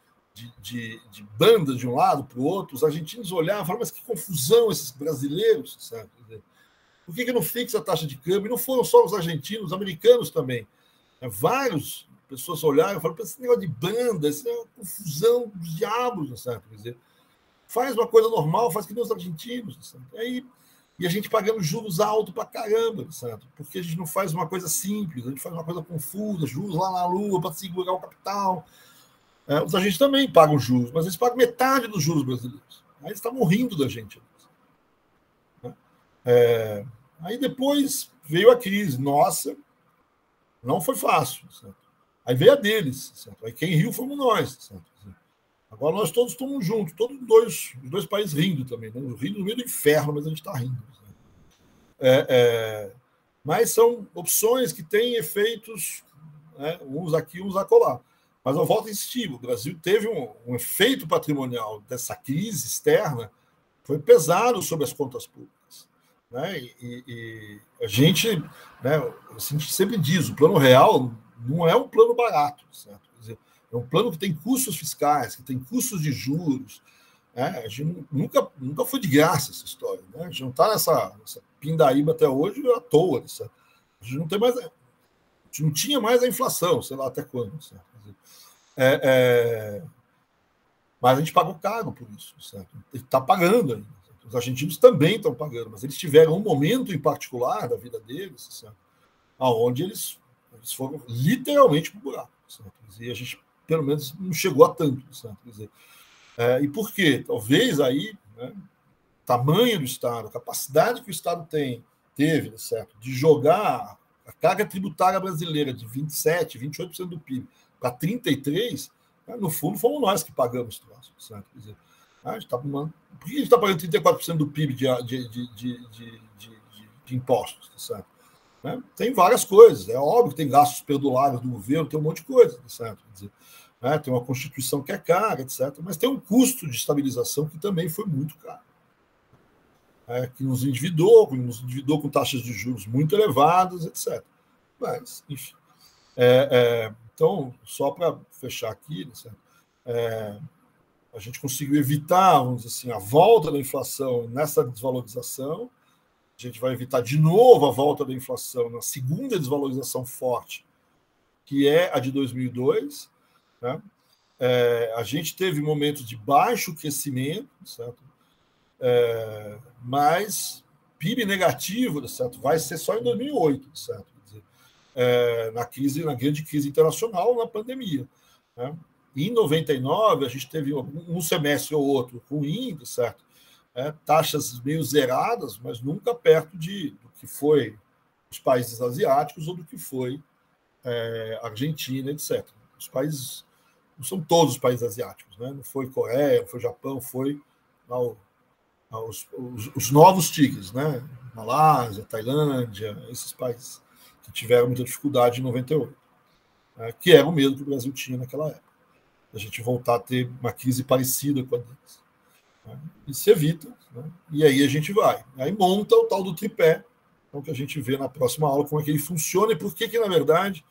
bandas de um lado para o outro, os argentinos olhavam e falavam, mas que confusão esses brasileiros, sabe? Por que não fixa a taxa de câmbio? E não foram só os argentinos, os americanos também. Várias pessoas olharam e falaram, esse negócio de banda, isso é uma confusão dos diabos, sabe? Quer dizer, faz uma coisa normal, faz que nem os argentinos, sabe? E a gente pagando juros altos para caramba, certo? Porque a gente não faz uma coisa simples, a gente faz uma coisa confusa, juros lá na lua para segurar o capital. Os agentes também pagam juros, mas eles pagam metade dos juros brasileiros. Aí eles estavam rindo da gente. Aí depois veio a crise. Nossa, não foi fácil. Certo? Aí veio a deles, certo? Aí quem riu fomos nós, certo? Agora nós todos estamos juntos, todos os dois países rindo também, né? Rindo no meio do inferno, mas a gente está rindo. Mas são opções que têm efeitos, né, uns aqui, uns acolá. Mas eu volto a insistir, o Brasil teve um efeito patrimonial dessa crise externa, foi pesado sobre as contas públicas. Né? E a gente, né, a gente sempre diz, o plano real não é um plano barato, certo? Quer dizer, é um plano que tem custos fiscais, que tem custos de juros. Né? A gente nunca foi de graça essa história. Né? A gente não está nessa pindaíba até hoje à toa. Certo? A gente não tem mais, a gente não tinha mais a inflação, sei lá até quando. Certo? Mas a gente pagou caro por isso. Certo? Está pagando ainda. Certo? Os argentinos também estão pagando, mas eles tiveram um momento em particular da vida deles, certo? Onde eles foram literalmente para o buraco. Certo? E a gente, pelo menos, não chegou a tanto. Certo? Quer dizer, e por quê? Talvez aí, né, tamanho do Estado, a capacidade que o Estado teve, certo, de jogar a carga tributária brasileira de 27%, 28% do PIB para 33%, né, no fundo fomos nós que pagamos o troço, certo? Quer dizer, a gente por que a gente está pagando 34% do PIB de impostos, certo? Né? Tem várias coisas, é óbvio que tem gastos perdulários do governo, tem um monte de coisa, certo? Quer dizer, né, tem uma Constituição que é cara, etc. Mas tem um custo de estabilização que também foi muito caro. Que nos endividou com taxas de juros muito elevadas, etc. Mas, enfim. Então, só para fechar aqui, certo? A gente conseguiu evitar, vamos dizer assim, a volta da inflação nessa desvalorização. A gente vai evitar de novo a volta da inflação na segunda desvalorização forte, que é a de 2002. Né? A gente teve momentos de baixo crescimento, certo? Mas PIB negativo, certo? Vai ser só em 2008, certo? Na grande crise internacional, na pandemia. Né? Em 99, a gente teve um semestre ou outro ruim, certo? Taxas meio zeradas, mas nunca perto do que foi os países asiáticos ou do que foi Argentina, etc. Os países não são todos os países asiáticos, né? Não foi Coreia, não foi Japão, foi os novos tigres, né? Malásia, Tailândia, esses países que tiveram muita dificuldade em 98, né? Que era o medo que o Brasil tinha naquela época, a gente voltar a ter uma crise parecida com a deles. Né? E se evita, né? E aí a gente vai. Aí monta o tal do tripé, então, que a gente vê na próxima aula como é que ele funciona e por que, na verdade,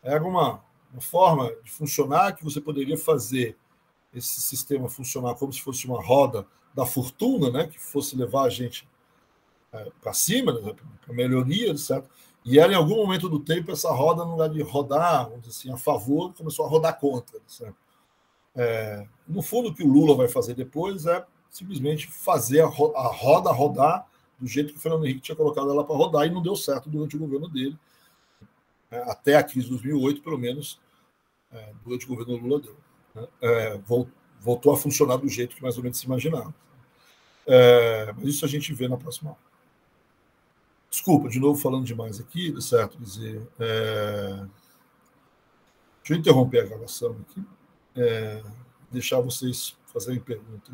era uma forma de funcionar que você poderia fazer esse sistema funcionar como se fosse uma roda da fortuna, né, que fosse levar a gente para cima, né, para melhoria, certo? E ela, em algum momento do tempo, essa roda, no lugar de rodar, vamos dizer assim, a favor, começou a rodar contra. Certo? No fundo, o que o Lula vai fazer depois é simplesmente fazer a roda rodar do jeito que o Fernando Henrique tinha colocado ela para rodar e não deu certo durante o governo dele. Até a crise de 2008, pelo menos, durante o governo Lula deu. Né? Voltou a funcionar do jeito que mais ou menos se imaginava. Mas isso a gente vê na próxima aula. Desculpa, de novo falando demais aqui, certo? Quer dizer, deixa eu interromper a gravação aqui, deixar vocês fazerem perguntas.